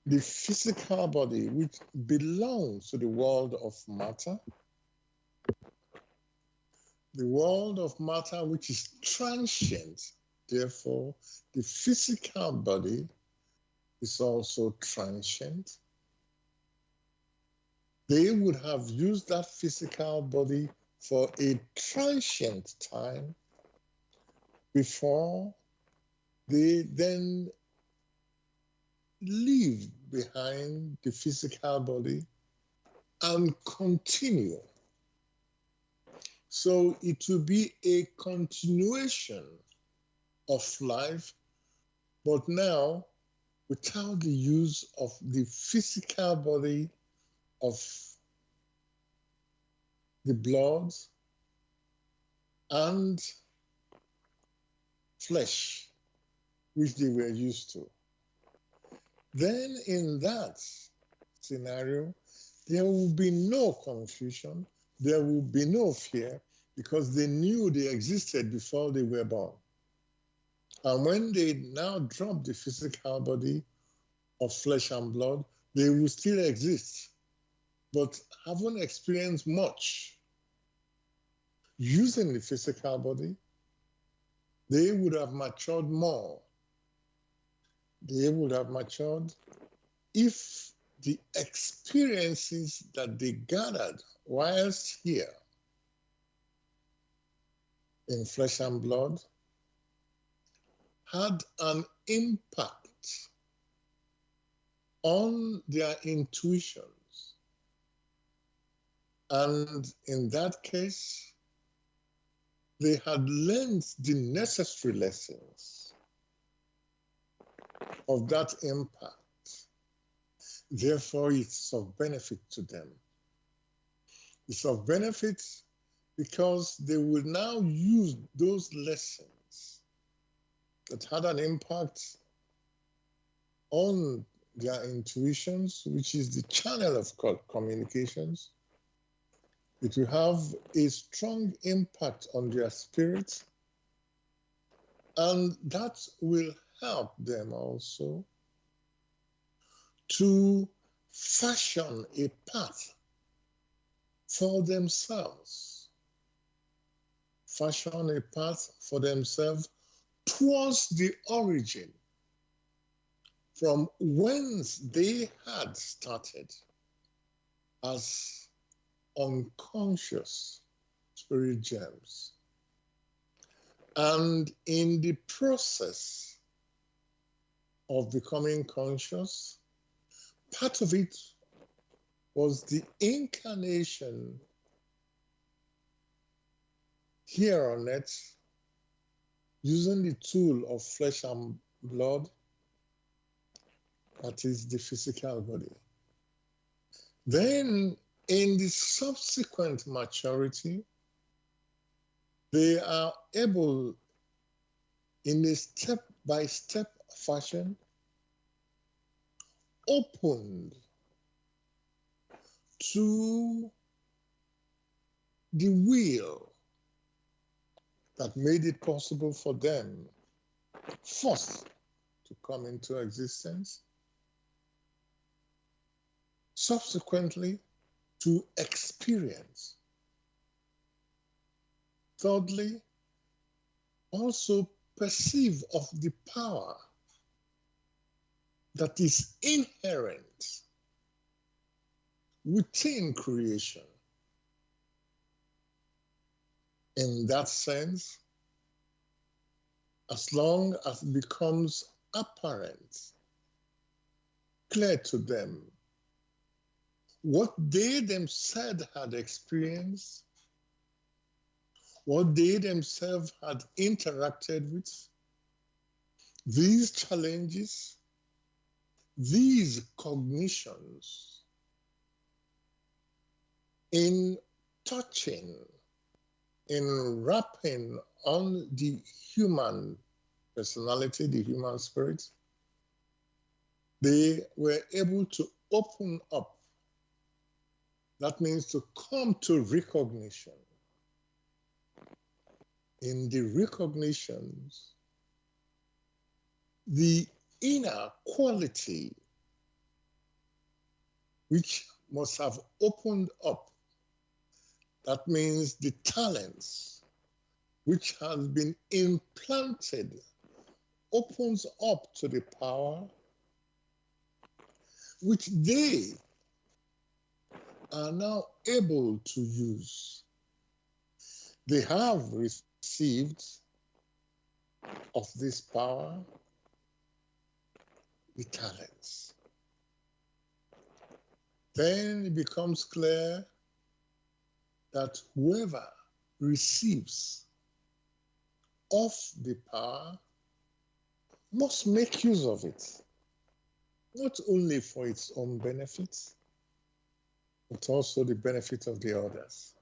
the physical body, which belongs to the world of matter, the world of matter which is transient, therefore, the physical body is also transient. They would have used that physical body for a transient time before they then leave behind the physical body and continue. So it will be a continuation of life, but now without the use of the physical body of the blood and flesh, which they were used to. Then in that scenario, there will be no confusion, there will be no fear, because they knew they existed before they were born. And when they now drop the physical body of flesh and blood, they will still exist, but haven't experienced much using the physical body. They would have matured more. They would have matured if the experiences that they gathered whilst here in flesh and blood had an impact on their intuitions. And in that case, they had learned the necessary lessons of that impact. Therefore, it's of benefit to them. It's of benefit because they will now use those lessons that had an impact on their intuitions, which is the channel of communications. It will have a strong impact on their spirit, and that will help them also to fashion a path for themselves, fashion a path for themselves towards the origin from whence they had started as unconscious spirit gems. And in the process of becoming conscious, part of it was the incarnation here on earth using the tool of flesh and blood, that is the physical body. Then in the subsequent maturity, they are able, in a step-by-step fashion, opened to the will that made it possible for them first to come into existence, subsequently to experience, thirdly, also perceive of the power that is inherent within creation. In that sense, as long as it becomes apparent, clear to them, what they themselves had experienced, what they themselves had interacted with, these challenges, these cognitions in touching, in wrapping on the human personality, the human spirit, they were able to open up. That means to come to recognition. In the recognitions, the inner quality which must have opened up, that means the talents which has been implanted, opens up to the power which they are now able to use. They have received of this power the talents. Then it becomes clear that whoever receives of the power must make use of it, not only for its own benefit, but also the benefit of the others.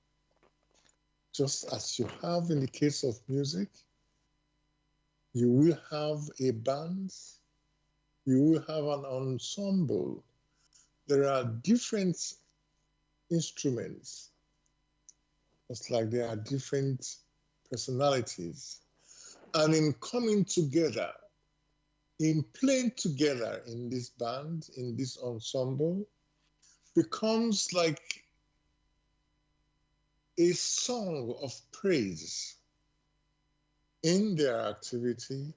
Just as you have in the case of music, you will have a band, you will have an ensemble. There are different instruments, just like there are different personalities. And in coming together, in playing together in this band, in this ensemble, becomes like a song of praise in their activity,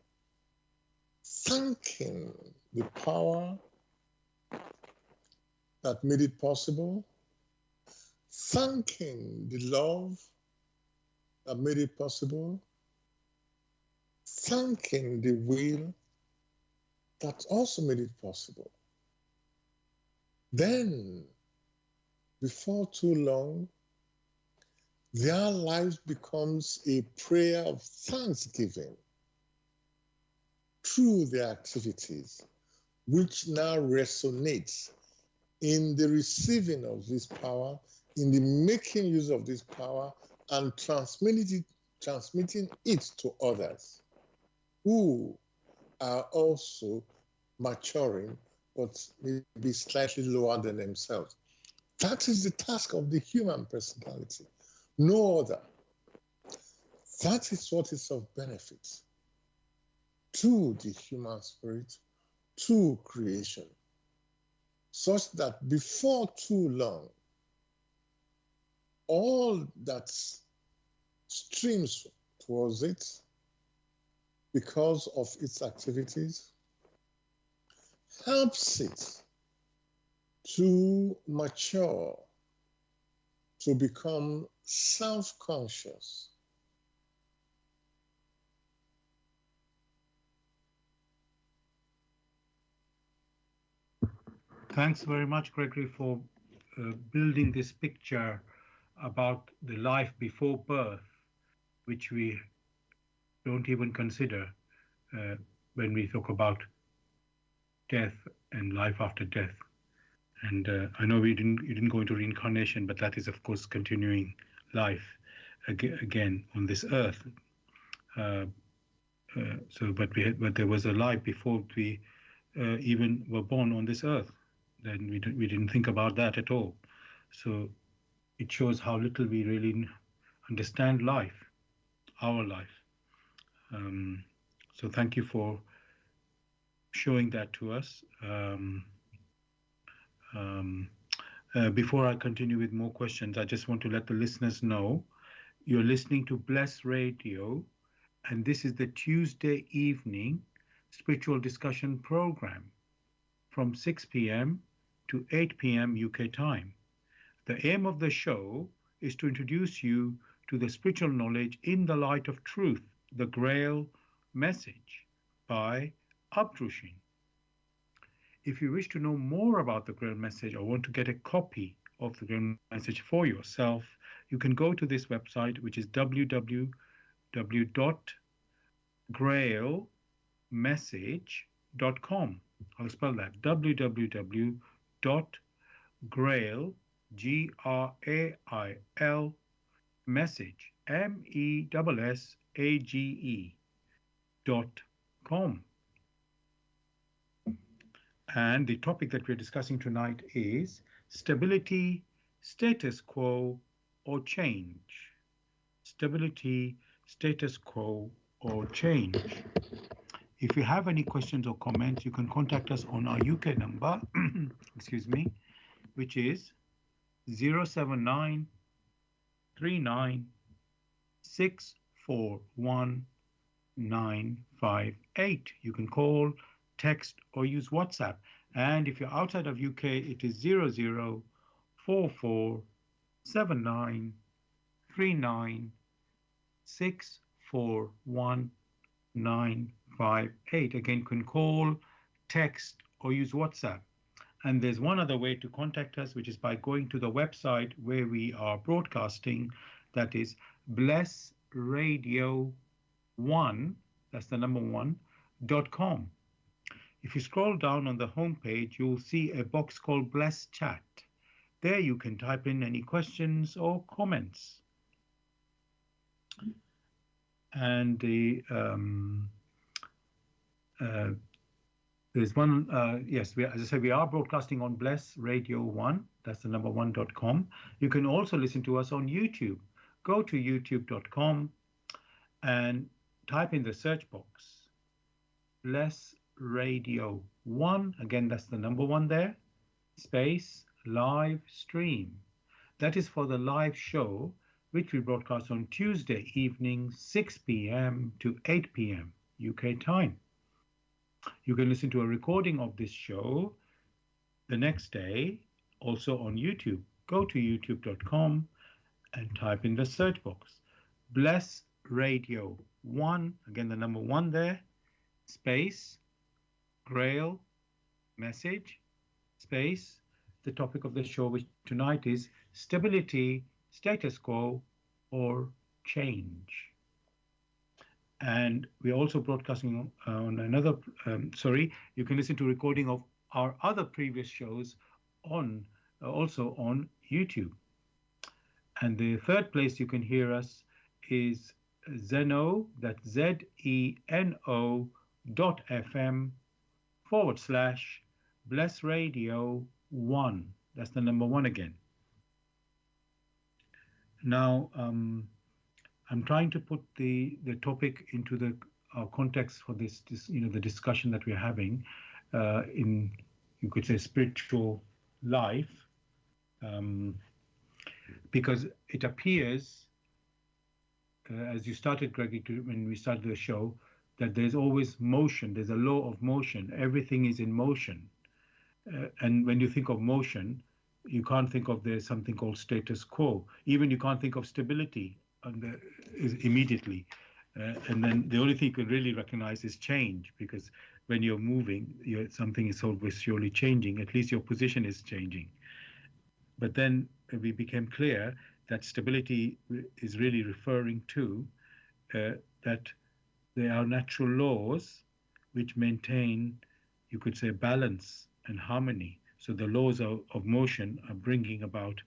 thanking the power that made it possible, thanking the love that made it possible, thanking the will that also made it possible. Then, before too long, their lives becomes a prayer of thanksgiving through their activities, which now resonates in the receiving of this power, in the making use of this power, and transmitting it to others who are also maturing, but maybe slightly lower than themselves. That is the task of the human personality, no other. That is what is of benefit to the human spirit, to creation, such that before too long, all that streams towards it because of its activities helps it to mature, to become self-conscious. Thanks very much, Gregory, for building this picture about the life before birth, which we don't even consider when we talk about death and life after death. And I know you didn't go into reincarnation, but that is, of course, continuing life again on this earth. But there was a life before we even were born on this earth. Then we didn't think about that at all. So it shows how little we really understand life, our life. So thank you for showing that to us. Before I continue with more questions, I just want to let the listeners know you're listening to Bless Radio, and this is the Tuesday evening spiritual discussion program from 6 p.m. to 8 p.m. UK time. The aim of the show is to introduce you to the spiritual knowledge in the light of truth, the Grail Message by Abdrushin. If you wish to know more about the Grail Message or want to get a copy of the Grail Message for yourself, you can go to this website, which is www.grailmessage.com. I'll spell that, www.grail, Grail, message, message.com. And the topic that we're discussing tonight is stability, status quo, or change. Stability, status quo, or change. If you have any questions or comments, you can contact us on our UK number, excuse me, which is 079 39 641 958. You can call, text, or use WhatsApp. And if you're outside of UK, it is 00 447939641958. Again, you can call, text, or use WhatsApp. And there's one other way to contact us, which is by going to the website where we are broadcasting. That is Bless Radio 1, that's the number one.com. If you scroll down on the homepage, you'll see a box called Bless Chat. There you can type in any questions or comments. And there's one, yes, as I said, we are broadcasting on Bless Radio 1, that's the number one.com. You can also listen to us on YouTube. Go to youtube.com and type in the search box, Bless Radio 1, again, that's the number one there, space, live stream. That is for the live show, which we broadcast on Tuesday evening, 6 p.m. to 8 p.m. UK time. You can listen to a recording of this show the next day, also on YouTube. Go to youtube.com and type in the search box, Bless Radio 1, again, the number one there, space, Grail Message, space, the topic of the show, which tonight is stability, status quo, or change. And we're also broadcasting on another, you can listen to a recording of our other previous shows on also on YouTube. And the third place you can hear us is Zeno, that's ZENO.FM/Bless Radio 1. That's the number one again. Now, I'm trying to put the topic into the context for this, the discussion that we're having in, you could say, spiritual life, because it appears, as you started, Gregory, when we started the show, that there's always motion. There's a law of motion. Everything is in motion. And when you think of motion, you can't think of there's something called status quo. Even you can't think of stability immediately. And then the only thing you can really recognize is change, because when you're moving, something is always surely changing. At least your position is changing. But then we became clear that stability is really referring to that there are natural laws which maintain, you could say, balance and harmony. So the laws of motion are bringing about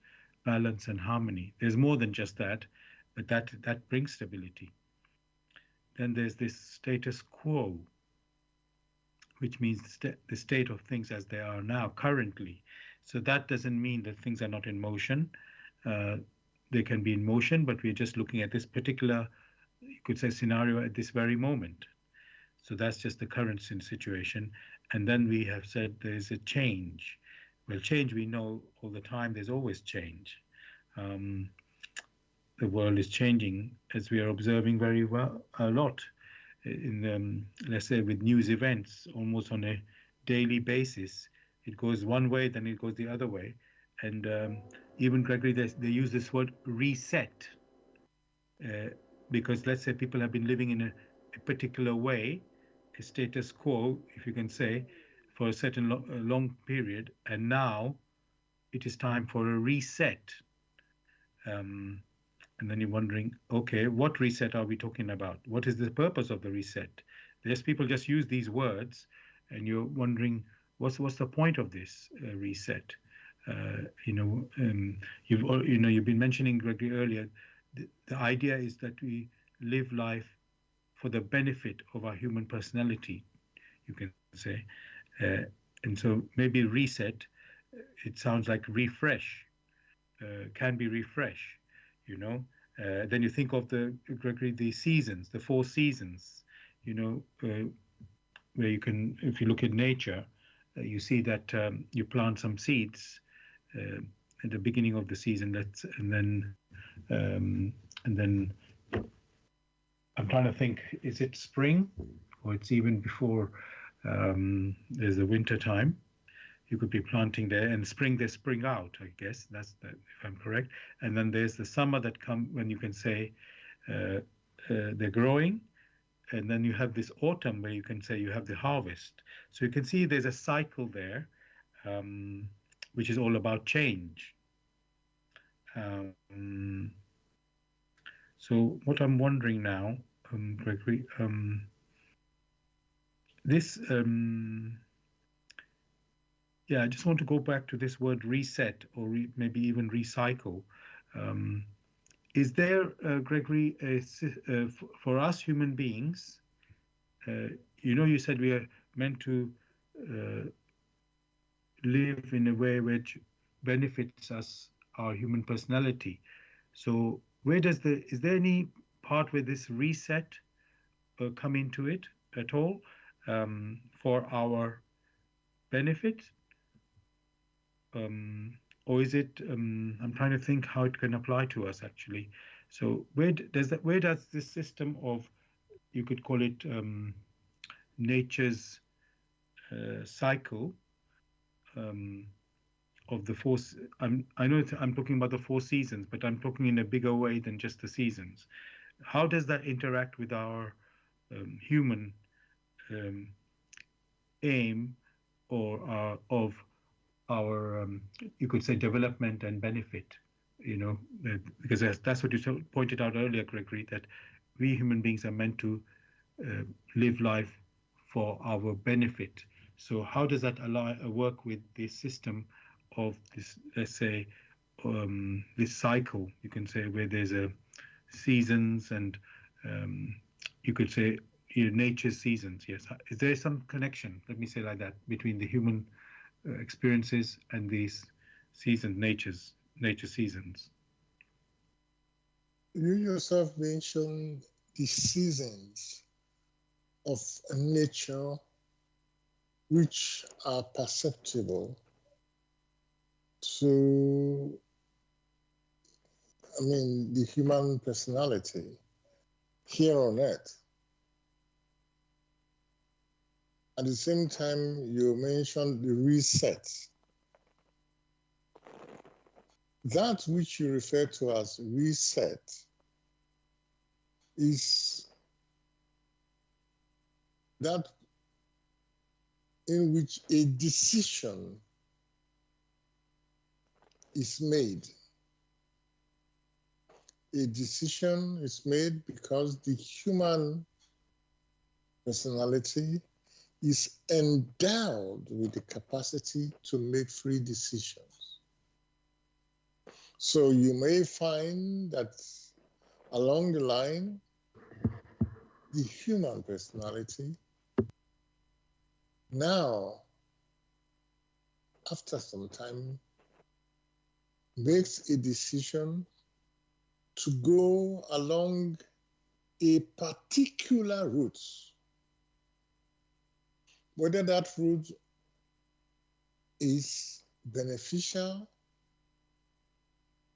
balance and harmony. There's more than just that, but that brings stability. Then there's this status quo, which means the state of things as they are now, currently. So that doesn't mean that things are not in motion. They can be in motion, but we're just looking at this particular, you could say, scenario at this very moment. So that's just the current situation. And then we have said there's a change. Well, change, we know all the time, there's always change. The world is changing, as we are observing very well, a lot in, let's say, with news events, almost on a daily basis. It goes one way, then it goes the other way. And even, Gregory, they use this word reset, because let's say people have been living in a particular way, a status quo, if you can say, for a certain long period, and now it is time for a reset. And then you're wondering, okay, what reset are we talking about? What is the purpose of the reset? There's people just use these words, and you're wondering, what's the point of this reset? You've been mentioning, Gregory, earlier, the idea is that we live life for the benefit of our human personality, you can say. And so maybe reset, it sounds like refresh, can be refresh, Then you think of Gregory, the seasons, the 4 seasons, where you can, if you look at nature, you see that you plant some seeds at the beginning of the season, and then I'm trying to think, is it spring, or it's even before there's the winter time? you could be planting there, and spring they spring out. I guess that's the, if I'm correct. And then there's the summer that come when you can say they're growing, and then you have this autumn where you can say you have the harvest. So you can see there's a cycle there, um, which is all about change. Um, so what I'm wondering now, Gregory, this, yeah, I just want to go back to this word reset or maybe even recycle. Um, is there, Gregory, for us human beings, you said we are meant to uh, live in a way which benefits us, our human personality. So, is there any part where this reset come into it at all for our benefit? Um, or is it, I'm trying to think how it can apply to us actually. So, where does this system of, you could call it nature's cycle, um, of the four. I know I'm talking about the four seasons, but I'm talking in a bigger way than just the seasons. How does that interact with our human um, aim or of our, you could say, development and benefit? Because that's what you pointed out earlier, Gregory, that we human beings are meant to uh, live life for our benefit. So how does that work with this system of this, let's say, this cycle? You can say where there's a seasons and um, you could say nature's seasons. Yes, is there some connection? Let me say like that between the human experiences and these seasons, nature seasons. You yourself mentioned the seasons of nature which are perceptible to, the human personality here on earth. At the same time, you mentioned the reset. That which you refer to as reset is that in which a decision is made. A decision is made because the human personality is endowed with the capacity to make free decisions. So you may find that along the line, the human personality now, after some time, makes a decision to go along a particular route. Whether that route is beneficial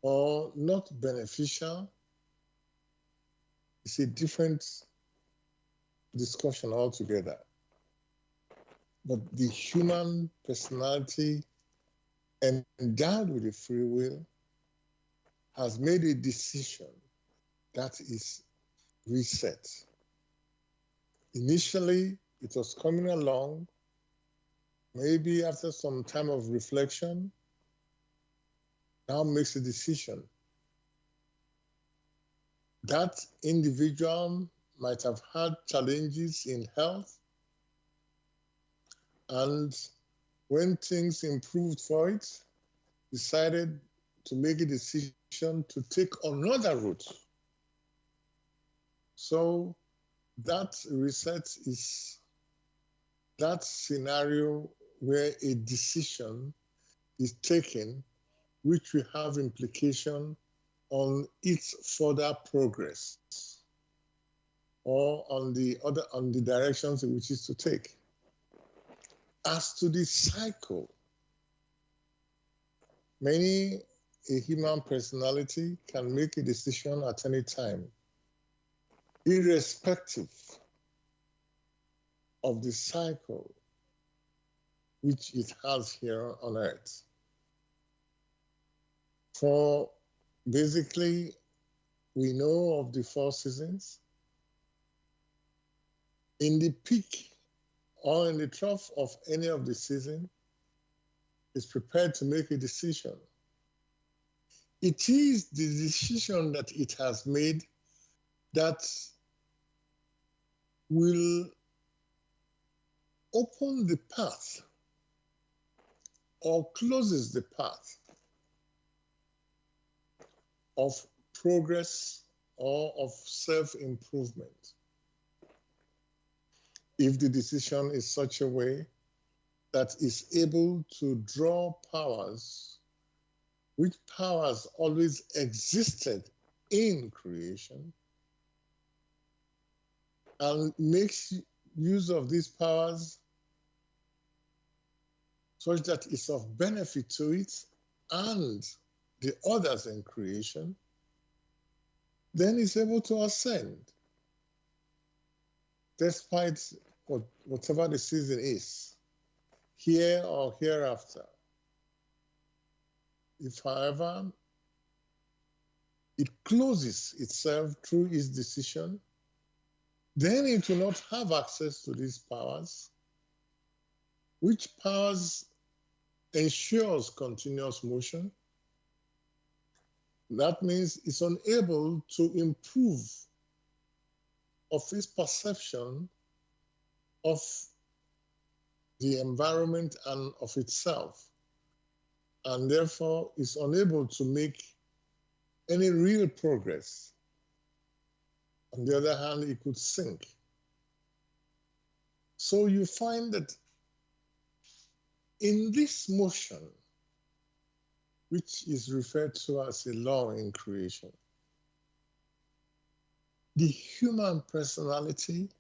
or not beneficial is a different discussion altogether. But the human personality endowed with a free will has made a decision that is reset. Initially, it was coming along, maybe after some time of reflection, now makes a decision. That individual might have had challenges in health, and when things improved for it, decided to make a decision to take another route. So that reset is that scenario where a decision is taken which will have implication on its further progress or on the directions it wishes to take. As to the cycle, a human personality can make a decision at any time, irrespective of the cycle which it has here on earth. For basically, we know of the four seasons. In the peak or in the trough of any of the season, is prepared to make a decision. It is the decision that it has made that will open the path or closes the path of progress or of self-improvement. If the decision is such a way that is able to draw powers, which powers always existed in creation, and makes use of these powers such that it's of benefit to it and the others in creation, then it's able to ascend despite whatever the season is, here or hereafter. If, however, it closes itself through its decision, then it will not have access to these powers, which powers ensures continuous motion. That means it's unable to improve of its perception of the environment and of itself, and therefore is unable to make any real progress. On the other hand, it could sink. So you find that in this motion, which is referred to as a law in creation, the human personality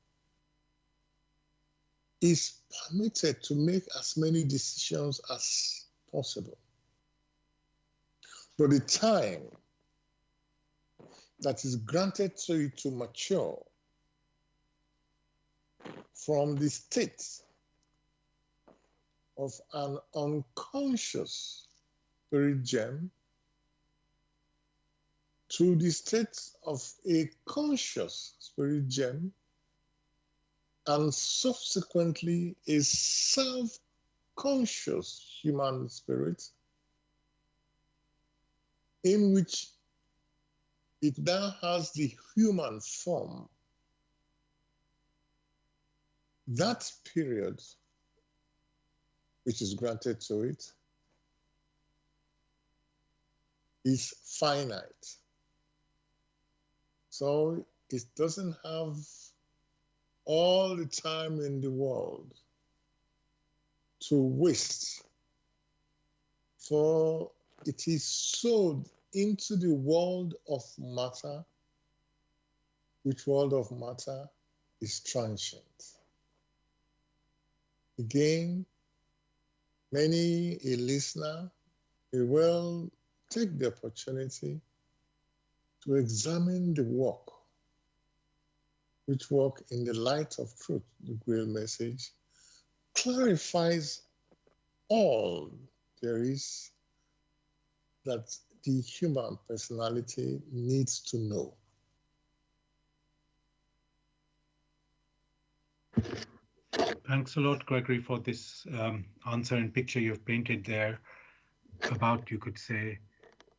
is permitted to make as many decisions as possible. But the time that is granted to it to mature from the state of an unconscious spirit gem to the state of a conscious spirit gem, and subsequently a self-conscious human spirit, in which it now has the human form. That period which is granted to it is finite. So it doesn't have all the time in the world to waste, for it is sold into the world of matter, which world of matter is transient. Again, many a listener will take the opportunity to examine the work, which work in the light of truth, the Grail Message, clarifies all there is that the human personality needs to know. Thanks a lot, Gregory, for this answer and picture you've painted there about, you could say,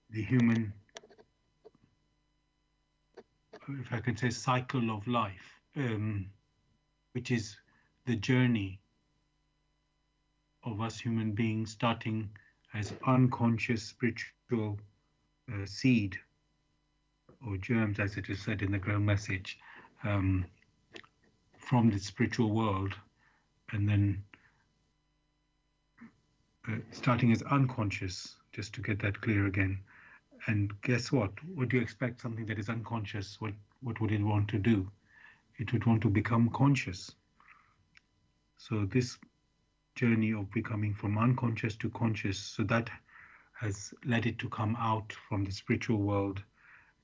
the human, if I can say, cycle of life, which is the journey of us human beings starting as unconscious spiritual seed or germs, as it is said in the Grail Message, from the spiritual world, and then starting as unconscious, just to get that clear again. And guess what? What do you expect? Something that is unconscious, what would it want to do? It would want to become conscious. So this journey of becoming from unconscious to conscious, so that has led it to come out from the spiritual world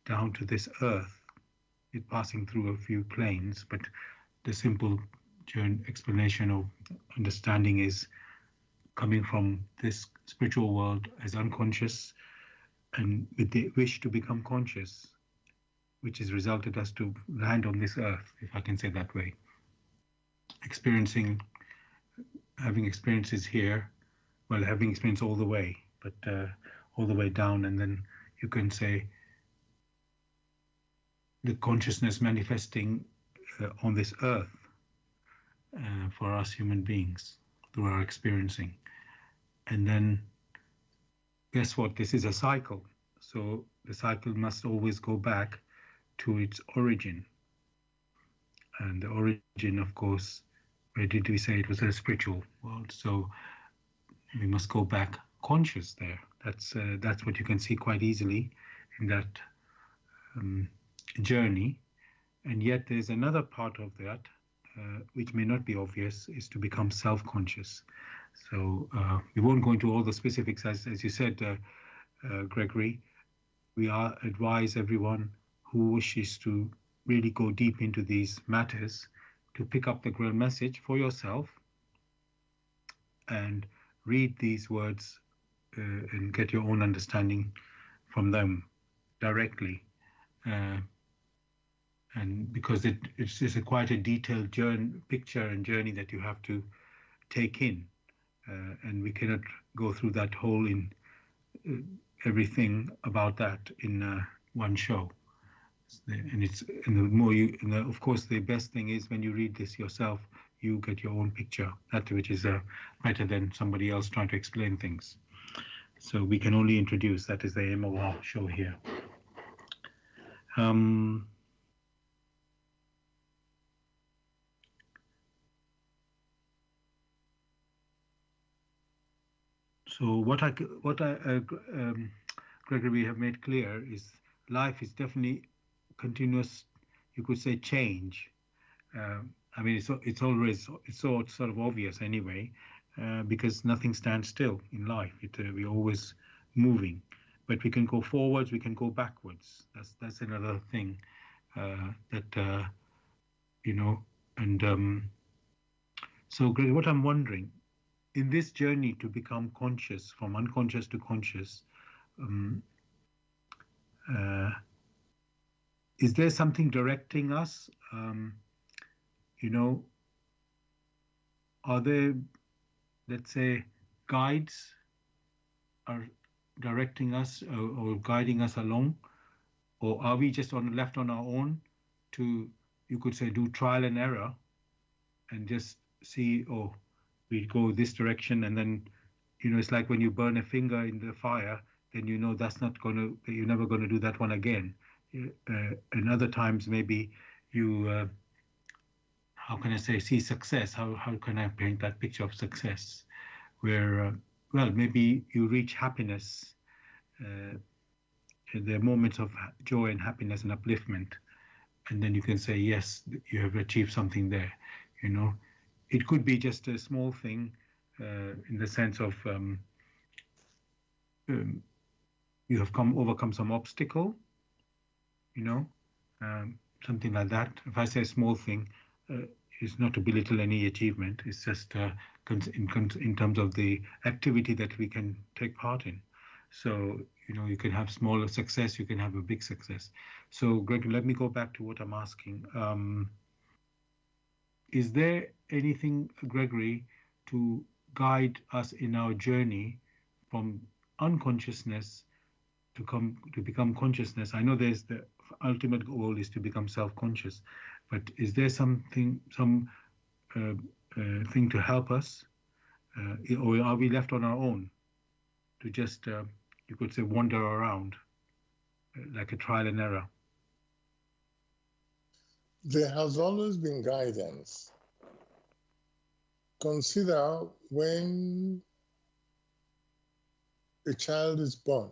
down to this earth. It passing through a few planes, but the simple explanation of understanding is coming from this spiritual world as unconscious and with the wish to become conscious, which has resulted us to land on this earth, if I can say that way, having experiences here, well, having experience all the way, but all the way down, and then you can say the consciousness manifesting on this earth for us human beings through our experiencing. And then guess what? This is a cycle. So the cycle must always go back to its origin. And the origin, of course, where did we say it was a spiritual world? So we must go back conscious there. That's what you can see quite easily in that journey. And yet there's another part of that which may not be obvious, is to become self-conscious. So we won't go into all the specifics, as you said, Gregory. We advise everyone who wishes to really go deep into these matters to pick up the Grail Message for yourself and read these words and get your own understanding from them directly. And because it's just quite a detailed picture and journey that you have to take in, and we cannot go through that whole in everything about that in one show. And the more you, of course, the best thing is when you read this yourself, you get your own picture, that which is better than somebody else trying to explain things. So we can only introduce, that is the aim of our show here. So what Gregory have made clear is life is definitely continuous, you could say, change. I mean, it's sort of obvious anyway, because nothing stands still in life. We're always moving, but we can go forwards, we can go backwards. That's another thing that you know. And so, Greg, what I'm wondering, in this journey to become conscious, from unconscious to conscious, is there something directing us? Are there, let's say, guides are directing us or guiding us along? Or are we just left on our own to, you could say, do trial and error and just see, oh, we go this direction, and then, it's like when you burn a finger in the fire, then you're never going to do that one again. And other times maybe you, how can I say, see success. How can I paint that picture of success? Where, well, maybe you reach happiness. There are moments of joy and happiness and upliftment. And then you can say, yes, you have achieved something there. It could be just a small thing in the sense of you have overcome some obstacle, something like that. If I say a small thing, it's not to belittle any achievement. It's just in terms of the activity that we can take part in. So, you can have smaller success, you can have a big success. So, Greg, let me go back to what I'm asking. Is there anything, Gregory, to guide us in our journey from unconsciousness to become consciousness? I know there's the ultimate goal is to become self-conscious, but is there some thing to help us, or are we left on our own to just, you could say, wander around like a trial and error? There has always been guidance. Consider when a child is born.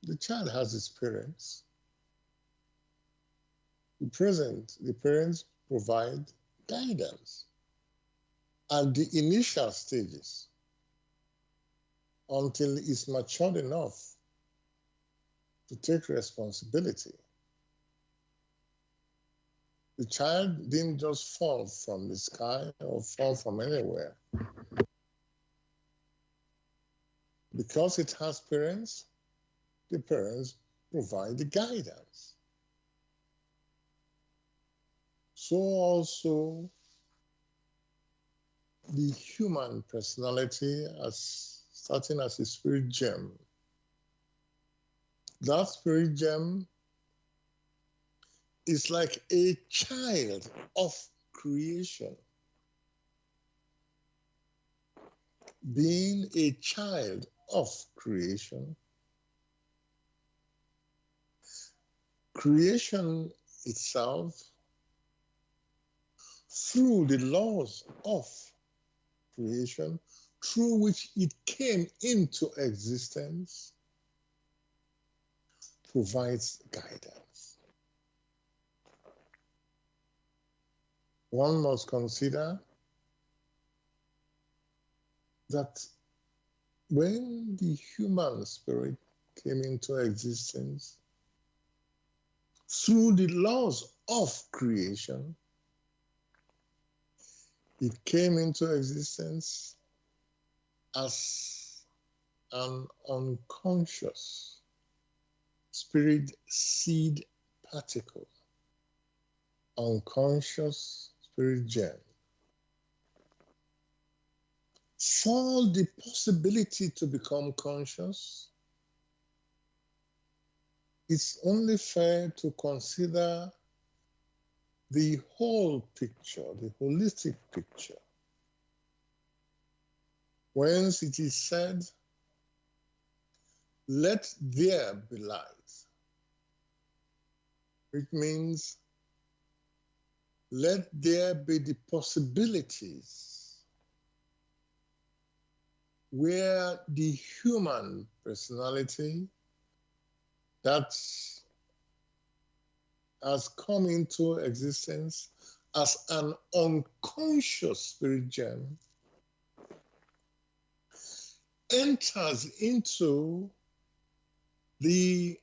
The child has its parents. At present, the parents provide guidance at the initial stages until it's matured enough to take responsibility. The child didn't just fall from the sky or fall from anywhere. Because it has parents, the parents provide the guidance. So also the human personality as starting as a spirit gem. That spirit gem is like a child of creation. Being a child of creation, creation itself, through the laws of creation, through which it came into existence, provides guidance. One must consider that when the human spirit came into existence, through the laws of creation, it came into existence as an unconscious spirit seed particle, unconscious spirit gem. For the possibility to become conscious, it's only fair to consider the whole picture, the holistic picture. Whence it is said, let there be light. It means let there be the possibilities where the human personality that has come into existence as an unconscious spirit gem enters into the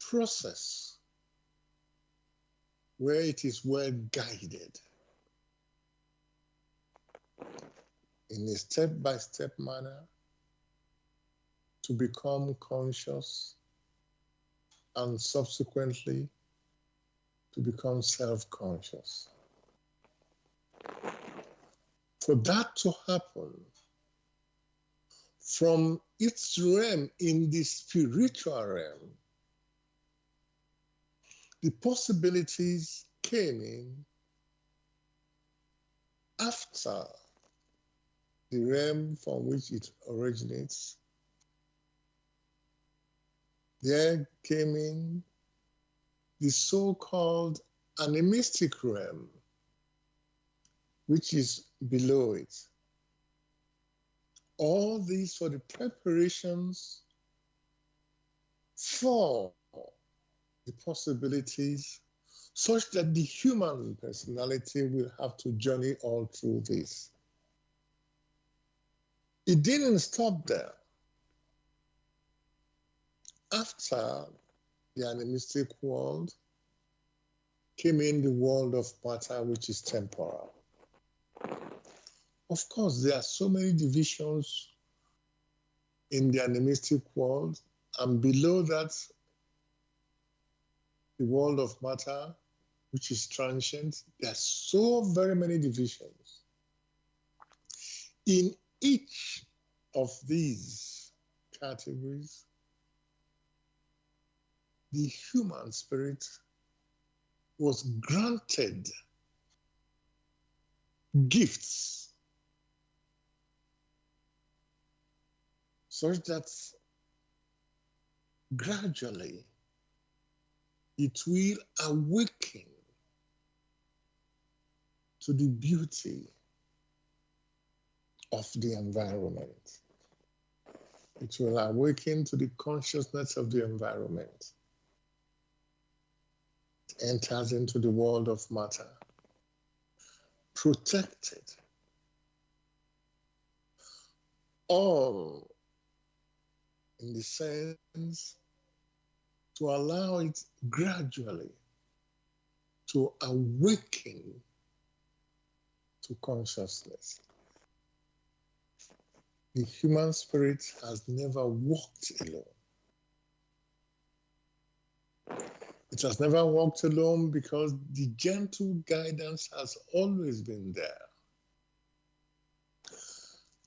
process where it is well guided in a step-by-step manner to become conscious and subsequently to become self-conscious. For that to happen, from its realm in the spiritual realm, the possibilities came in after the realm from which it originates. There came in the so-called animistic realm, which is below it. All these for the preparations for the possibilities such that the human personality will have to journey all through this. It didn't stop there. After the animistic world came in the world of matter, which is temporal. Of course, there are so many divisions in the animistic world, and below that, the world of matter, which is transient. There are so very many divisions. In each of these categories, the human spirit was granted gifts such that gradually it will awaken to the beauty of the environment. It will awaken to the consciousness of the environment. It enters into the world of matter, protected. All in the sense to allow it gradually to awaken to consciousness. The human spirit has never walked alone. It has never walked alone because the gentle guidance has always been there.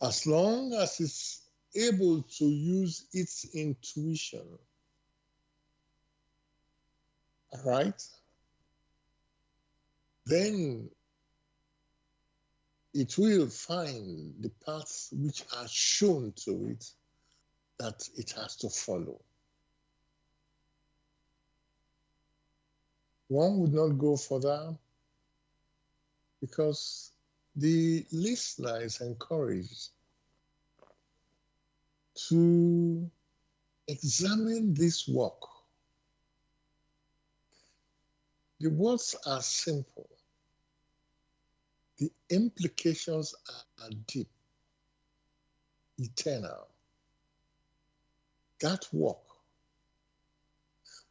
As long as it's able to use its intuition, all right, then it will find the paths which are shown to it that it has to follow. One would not go further because the listener is encouraged to examine this work. The words are simple. The implications are deep, eternal. That work,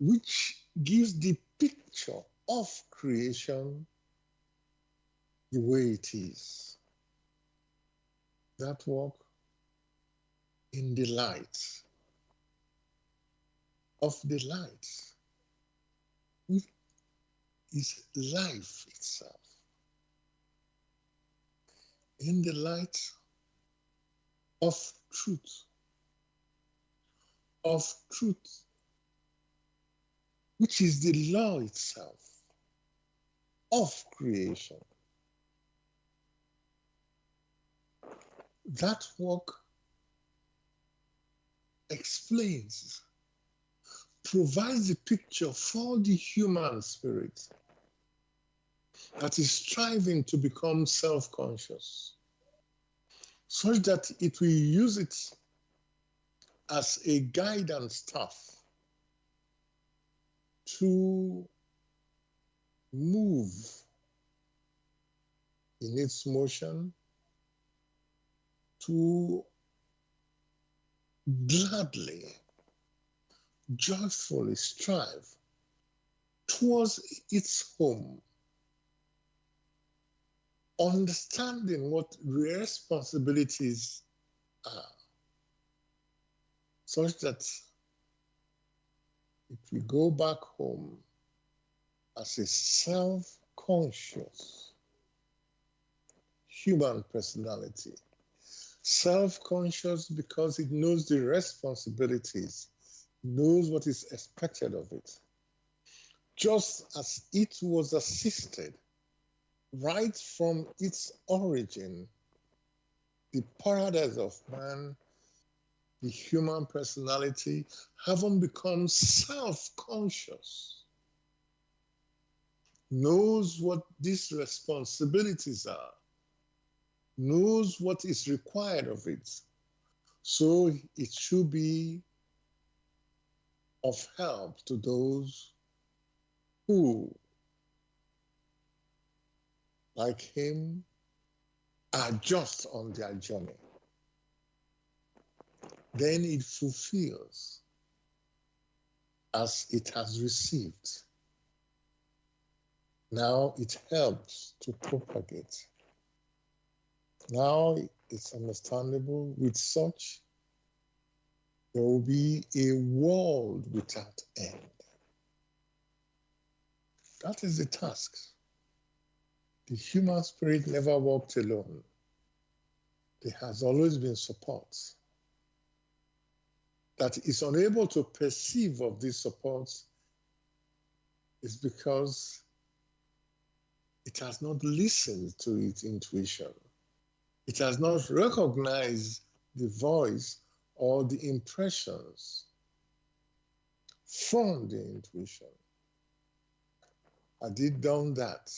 which gives the picture of creation the way it is. That work in the light of the light, which is life itself. In the light of truth, which is the law itself of creation. That work explains, provides a picture for the human spirit that is striving to become self-conscious, such that it will use it as a guidance staff to move in its motion, to gladly, joyfully strive towards its home, understanding what responsibilities are, such that it will go back home as a self-conscious human personality. Self-conscious because it knows the responsibilities, knows what is expected of it. Just as it was assisted right from its origin, the paradise of man, the human personality, having become self-conscious, knows what these responsibilities are, knows what is required of it. So it should be of help to those who, like him, are just on their journey. Then it fulfills as it has received. Now it helps to propagate. Now it's understandable. With such, there will be a world without end. That is the task. The human spirit never walked alone. There has always been support. That is unable to perceive of these supports is because it has not listened to its intuition. It has not recognized the voice or the impressions from the intuition. Had it done that,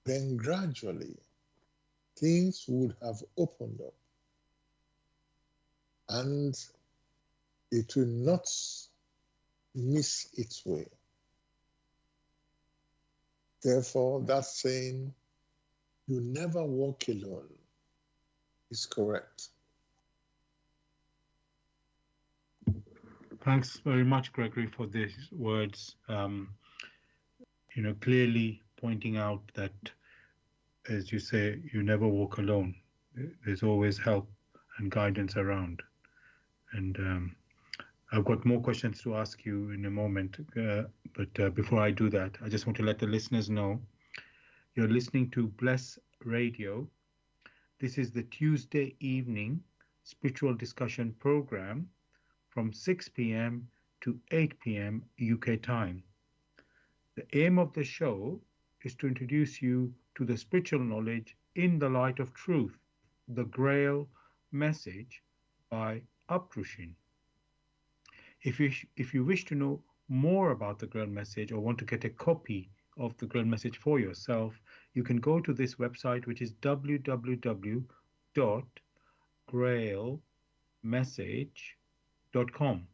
then gradually things would have opened up and it will not miss its way. Therefore, that saying, "You never walk alone," is correct. Thanks very much, Gregory, for these words. clearly pointing out that, as you say, you never walk alone. There's always help and guidance around. And I've got more questions to ask you in a moment. But before I do that, I just want to let the listeners know you're listening to Bless Radio. This is the Tuesday evening spiritual discussion program from 6 p.m. to 8 p.m. UK time. The aim of the show is to introduce you to the spiritual knowledge in the light of truth, the Grail Message by Uptrushin. If you wish to know more about the Grail Message or want to get a copy of the Grail Message for yourself, you can go to this website, which is www.grailmessage.com.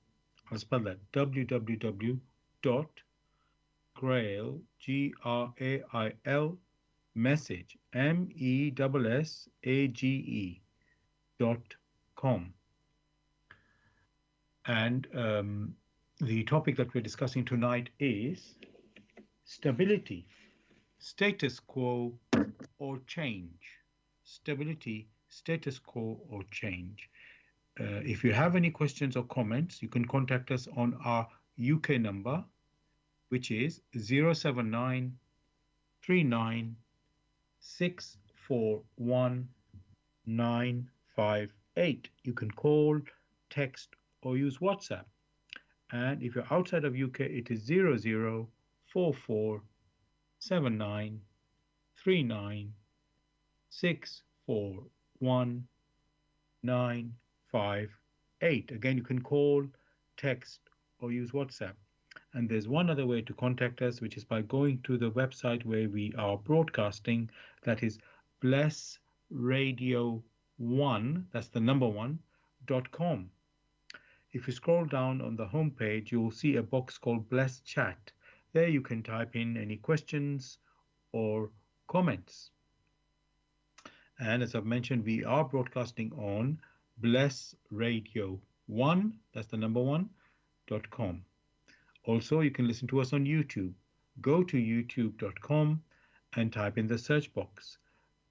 I'll spell that www.grail, Grail message, message.com. And the topic that we're discussing tonight is stability, status quo, or change. Stability, status quo, or change. If you have any questions or comments, you can contact us on our UK number, which is 079 39 641 958. You can call, text, or use WhatsApp. And if you're outside of UK, it is 0044 79 39 641 958. Again, you can call, text, or use WhatsApp. And there's one other way to contact us, which is by going to the website where we are broadcasting. That is Bless Radio 1, that's the number one.com. If you scroll down on the homepage, you will see a box called Bless Chat. There you can type in any questions or comments. And as I've mentioned, we are broadcasting on Bless Radio 1, that's the number one.com. Also, you can listen to us on YouTube. Go to youtube.com and type in the search box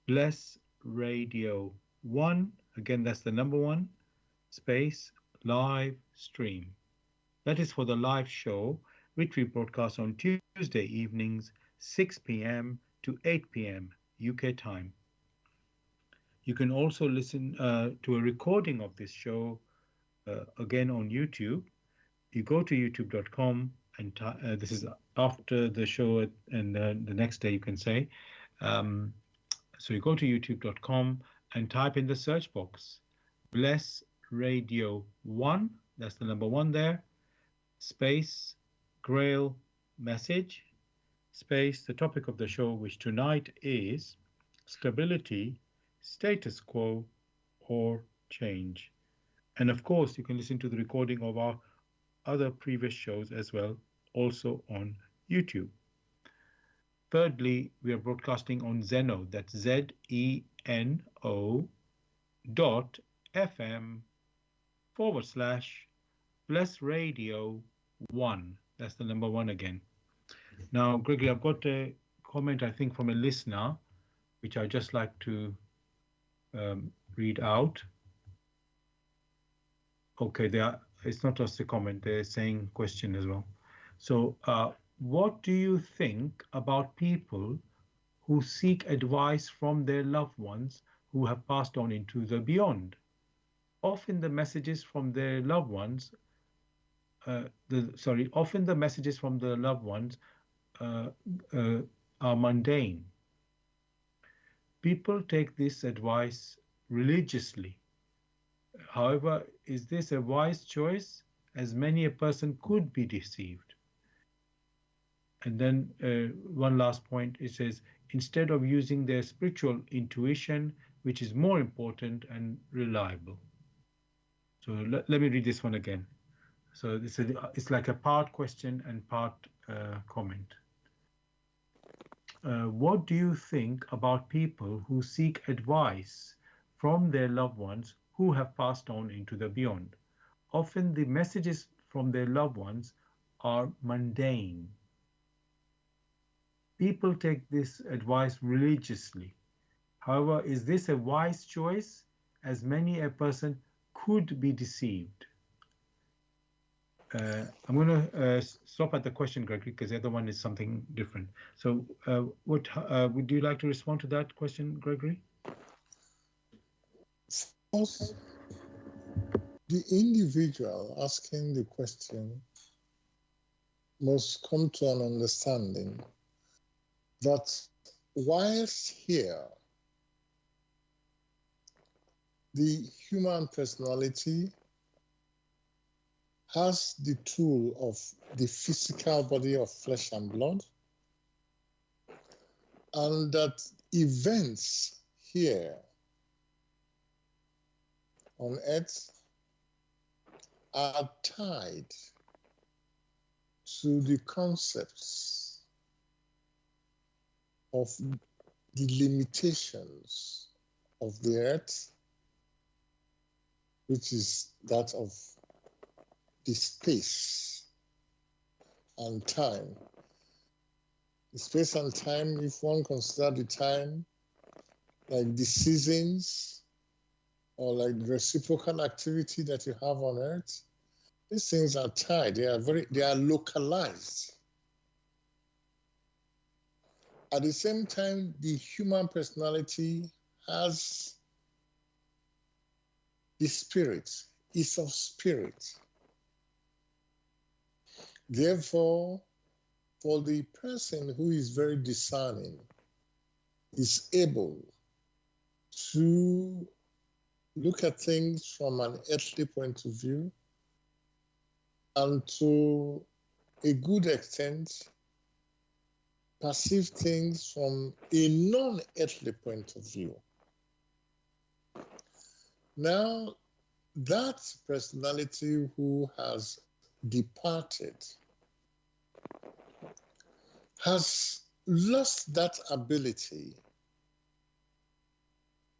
Bless Radio 1. Again, that's the number one, space, live stream. That is for the live show, which we broadcast on Tuesday evenings, 6 p.m. to 8 p.m. UK time. You can also listen to a recording of this show again on YouTube. You go to youtube.com and this is after the show and the next day, you can say. So you go to youtube.com and type in the search box Bless Radio 1, that's the number one there, space, Grail Message, space, the topic of the show, which tonight is stability, status quo, or change. And of course, you can listen to the recording of our other previous shows as well, also on YouTube. Thirdly, we are broadcasting on Zeno, that's ZENO.FM/Bless Radio 1. That's the number one again. Now, Gregory, I've got a comment, I think, from a listener, which I'd just like to read out. Okay, it's not just a comment, they're saying question as well. So, what do you think about people who seek advice from their loved ones who have passed on into the beyond? Often the messages from their loved ones, often the messages from the loved ones are mundane. People take this advice religiously. However, is this a wise choice? As many a person could be deceived. And then one last point, it says, instead of using their spiritual intuition, which is more important and reliable. So let me read this one again. So it's like a part question and part comment. What do you think about people who seek advice from their loved ones who have passed on into the beyond? Often the messages from their loved ones are mundane. People take this advice religiously. However, is this a wise choice? As many a person could be deceived. I'm going to stop at the question, Gregory, because the other one is something different. So, what would you like to respond to that question, Gregory? First, the individual asking the question must come to an understanding that whilst here, the human personality has the tool of the physical body of flesh and blood, and that events here on earth are tied to the concepts of the limitations of the earth, which is that of the space and time. The space and time, if one considers the time like the seasons or like the reciprocal activity that you have on earth, these things are tied. They are localized. At the same time, the human personality has the spirit, is of spirit. Therefore, for the person who is very discerning, is able to look at things from an earthly point of view and to a good extent perceive things from a non-earthly point of view. Now, that personality who has departed has lost that ability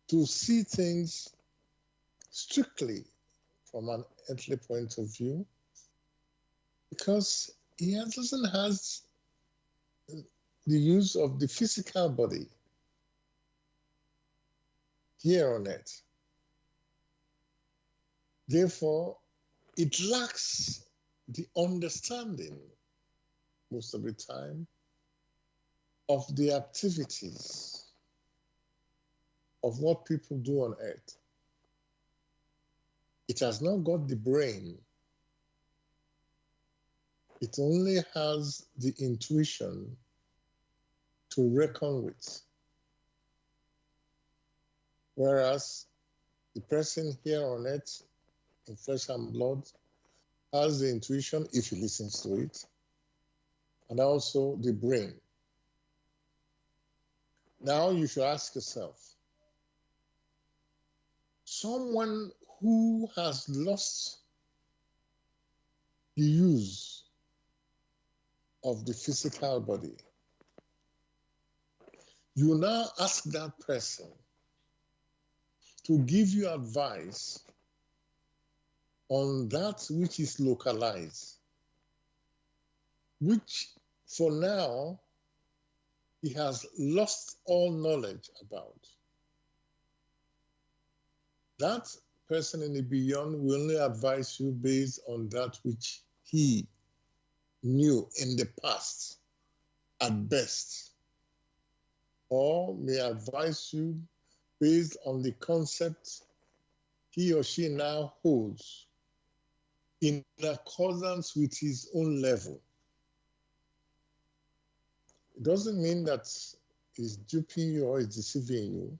to see things strictly from an earthly point of view because he doesn't have the use of the physical body here on earth. Therefore, it lacks the understanding most of the time of the activities of what people do on earth. It has not got the brain. It only has the intuition to reckon with. Whereas the person here on earth, in flesh and blood, has the intuition if he listens to it, and also the brain. Now you should ask yourself, someone who has lost the use of the physical body, you now ask that person to give you advice on that which is localized, which for now he has lost all knowledge about. That person in the beyond will only advise you based on that which he knew in the past at best, or may advise you based on the concept he or she now holds in accordance with his own level. It doesn't mean that he's duping you or he's deceiving you,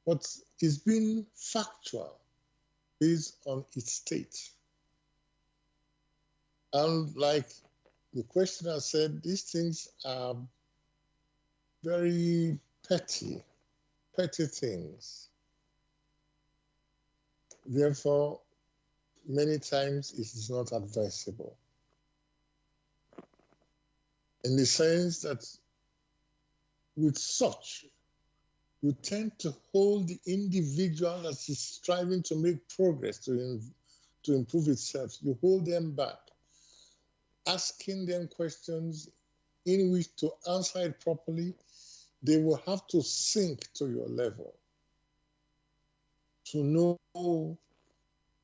but it's been factual based on its state. And like the questioner said, these things are very petty things. Therefore, many times it is not advisable. In the sense that with such, you tend to hold the individual that is striving to make progress, to improve itself. You hold them back, asking them questions in which to answer it properly, they will have to sink to your level to know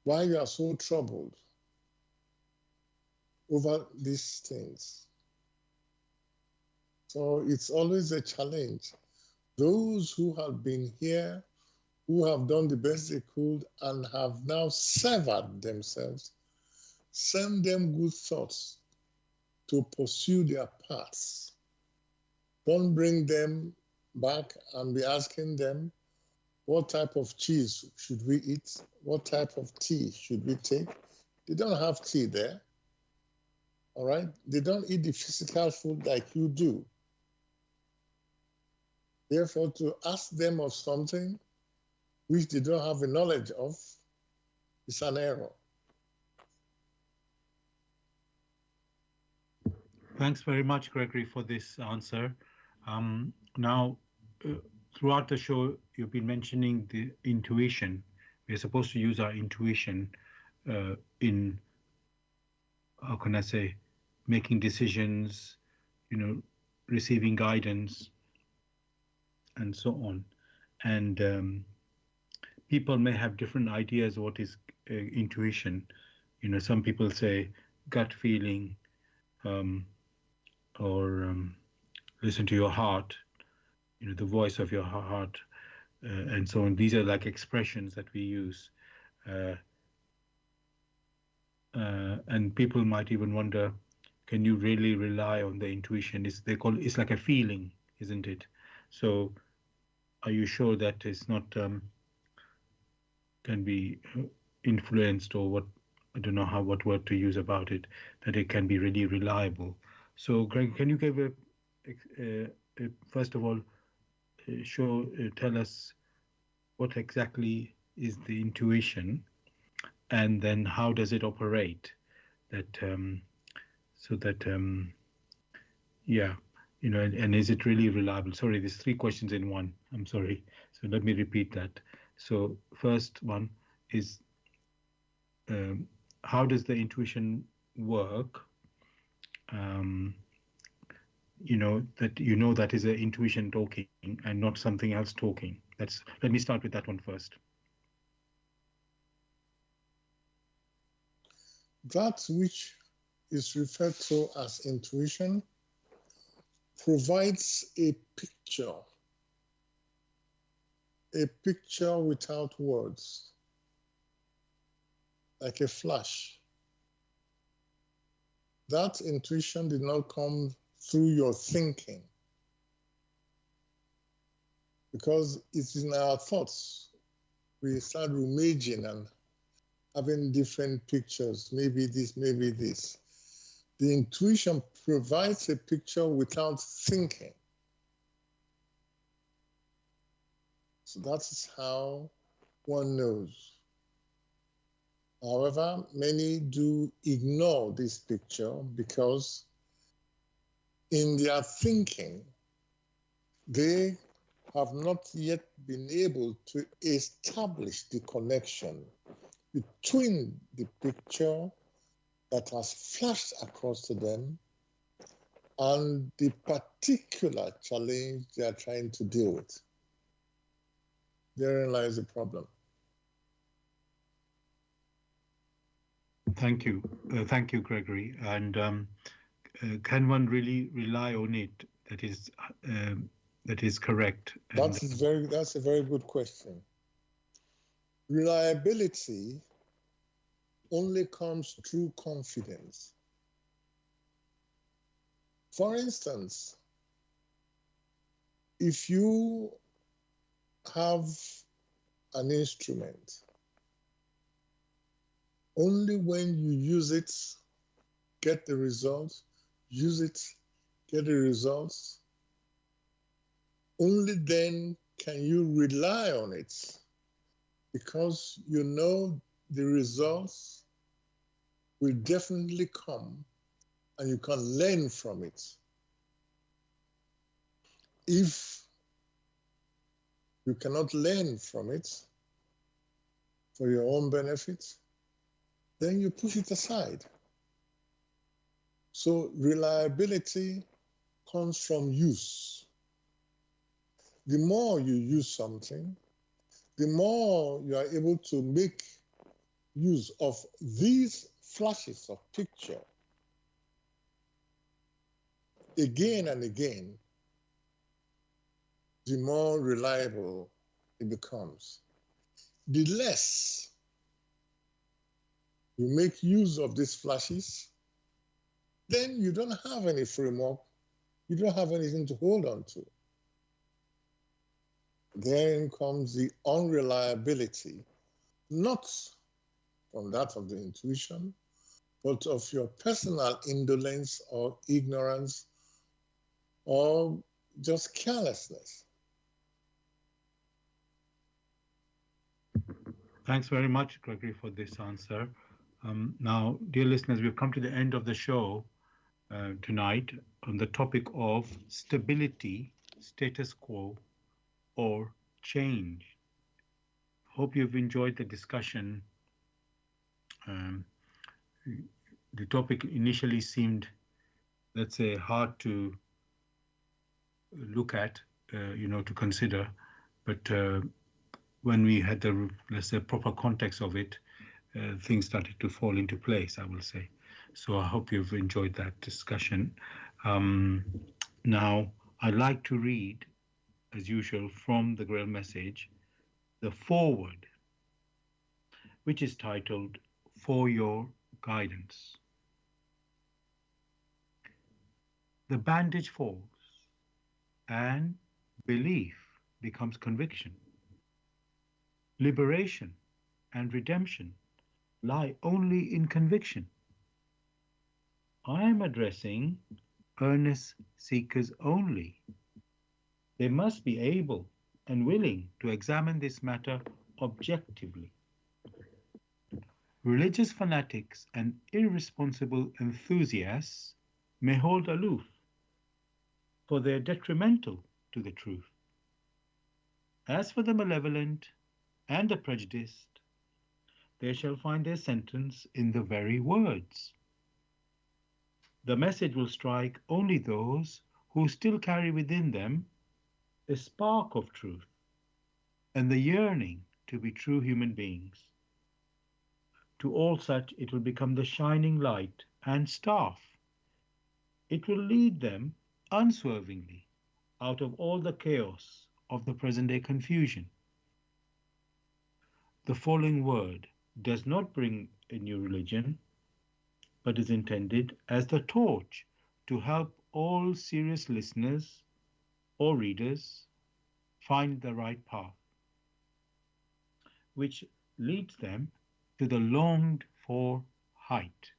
why you are so troubled over these things. So it's always a challenge. Those who have been here, who have done the best they could and have now severed themselves, send them good thoughts to pursue their paths. Don't bring them back and be asking them, what type of cheese should we eat? What type of tea should we take? They don't have tea there. All right? They don't eat the physical food like you do. Therefore, to ask them of something which they don't have a knowledge of is an error. Thanks very much, Gregory, for this answer. Now, throughout the show, you've been mentioning the intuition. We're supposed to use our intuition in, how can I say, making decisions, receiving guidance, and so on. And people may have different ideas what is intuition. Some people say gut feeling, or listen to your heart, the voice of your heart, and so on. These are like expressions that we use. And people might even wonder, can you really rely on the intuition? It's like a feeling, isn't it? So are you sure that it's not can be influenced, or what? I don't know what word to use about it, that it can be really reliable. So Greg, can you give first of all tell us what exactly is the intuition, and then how does it operate, that so that yeah, and is it really reliable? Sorry, there's three questions in one. I'm sorry, so let me repeat that. So first one is, how does the intuition work? That is an intuition talking and not something else talking. Let me start with that one first. That which is referred to as intuition provides a picture without words, like a flash. That intuition did not come through your thinking, because it's in our thoughts. We start rummaging and having different pictures, maybe this, maybe this. The intuition provides a picture without thinking. So that is how one knows. However, many do ignore this picture because in their thinking, they have not yet been able to establish the connection between the picture that has flashed across to them and the particular challenge they are trying to deal with. Therein lies the problem. Thank you, Gregory. And can one really rely on it? That is correct. That's a very good question. Reliability only comes through confidence. For instance, if you have an instrument, only when you use it, get the results, use it, get the results, only then can you rely on it, because you know the results will definitely come and you can learn from it. If you cannot learn from it for your own benefit, then you push it aside. So reliability comes from use. The more you use something, the more you are able to make use of these flashes of picture again and again, the more reliable it becomes. The less you make use of these flashes, then you don't have any framework, you don't have anything to hold on to. Then comes the unreliability, not from that of the intuition, but of your personal indolence or ignorance or just carelessness. Thanks very much, Gregory, for this answer. Now, dear listeners, we've come to the end of the show tonight on the topic of stability, status quo, or change. Hope you've enjoyed the discussion. Um, the topic initially seemed, let's say, hard to look at, to consider, but when we had the, let's say, proper context of it, things started to fall into place, I will say. So I hope you've enjoyed that discussion. Now, I'd like to read, as usual, from the Grail Message, the foreword, which is titled For Your Guidance. The bandage falls, and belief becomes conviction. Liberation and redemption lie only in conviction. I am addressing earnest seekers only. They must be able and willing to examine this matter objectively. Religious fanatics and irresponsible enthusiasts may hold aloof, for they are detrimental to the truth. As for the malevolent and the prejudiced, they shall find their sentence in the very words. The message will strike only those who still carry within them the spark of truth and the yearning to be true human beings. To all such it will become the shining light and staff. It will lead them unswervingly out of all the chaos of the present day confusion. The following word does not bring a new religion, but is intended as the torch to help all serious listeners or readers find the right path, which leads them to the longed for height.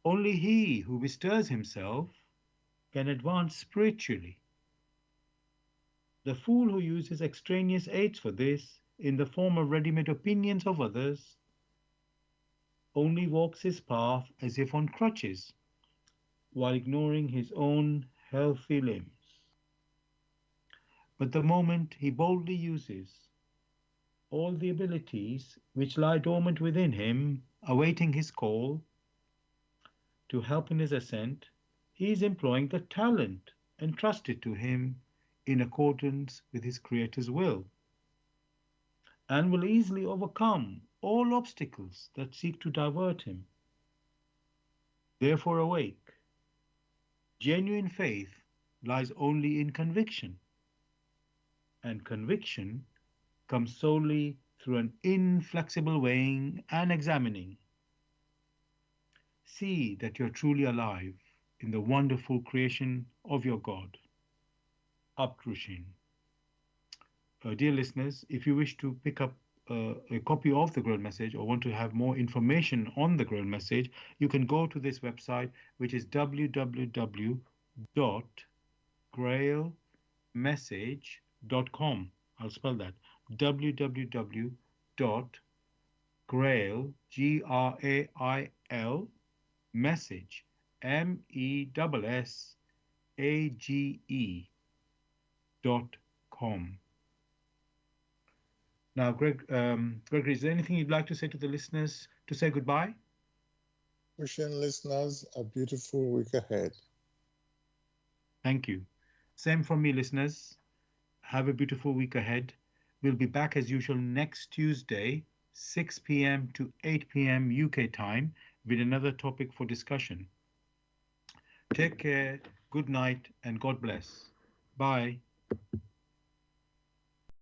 Only he who bestirs himself can advance spiritually. The fool who uses extraneous aids for this, in the form of ready-made opinions of others, only walks his path as if on crutches, while ignoring his own healthy limbs. But the moment he boldly uses all the abilities which lie dormant within him, awaiting his call to help in his ascent, he is employing the talent entrusted to him in accordance with his Creator's will, and will easily overcome all obstacles that seek to divert him. Therefore, awake. Genuine faith lies only in conviction, and conviction comes solely through an inflexible weighing and examining. See that you're truly alive in the wonderful creation of your God. Updrushin. Dear listeners, if you wish to pick up a copy of the Grail Message or want to have more information on the Grail Message, you can go to this website, which is www.grailmessage.com. I'll spell that www.grail, Grail, message, message.com. Now, Gregory, is there anything you'd like to say to the listeners to say goodbye? Wishing listeners a beautiful week ahead. Thank you. Same from me, listeners. Have a beautiful week ahead. We'll be back as usual next Tuesday, 6 p.m. to 8 p.m. UK time, with another topic for discussion. Take care, good night, and God bless. Bye.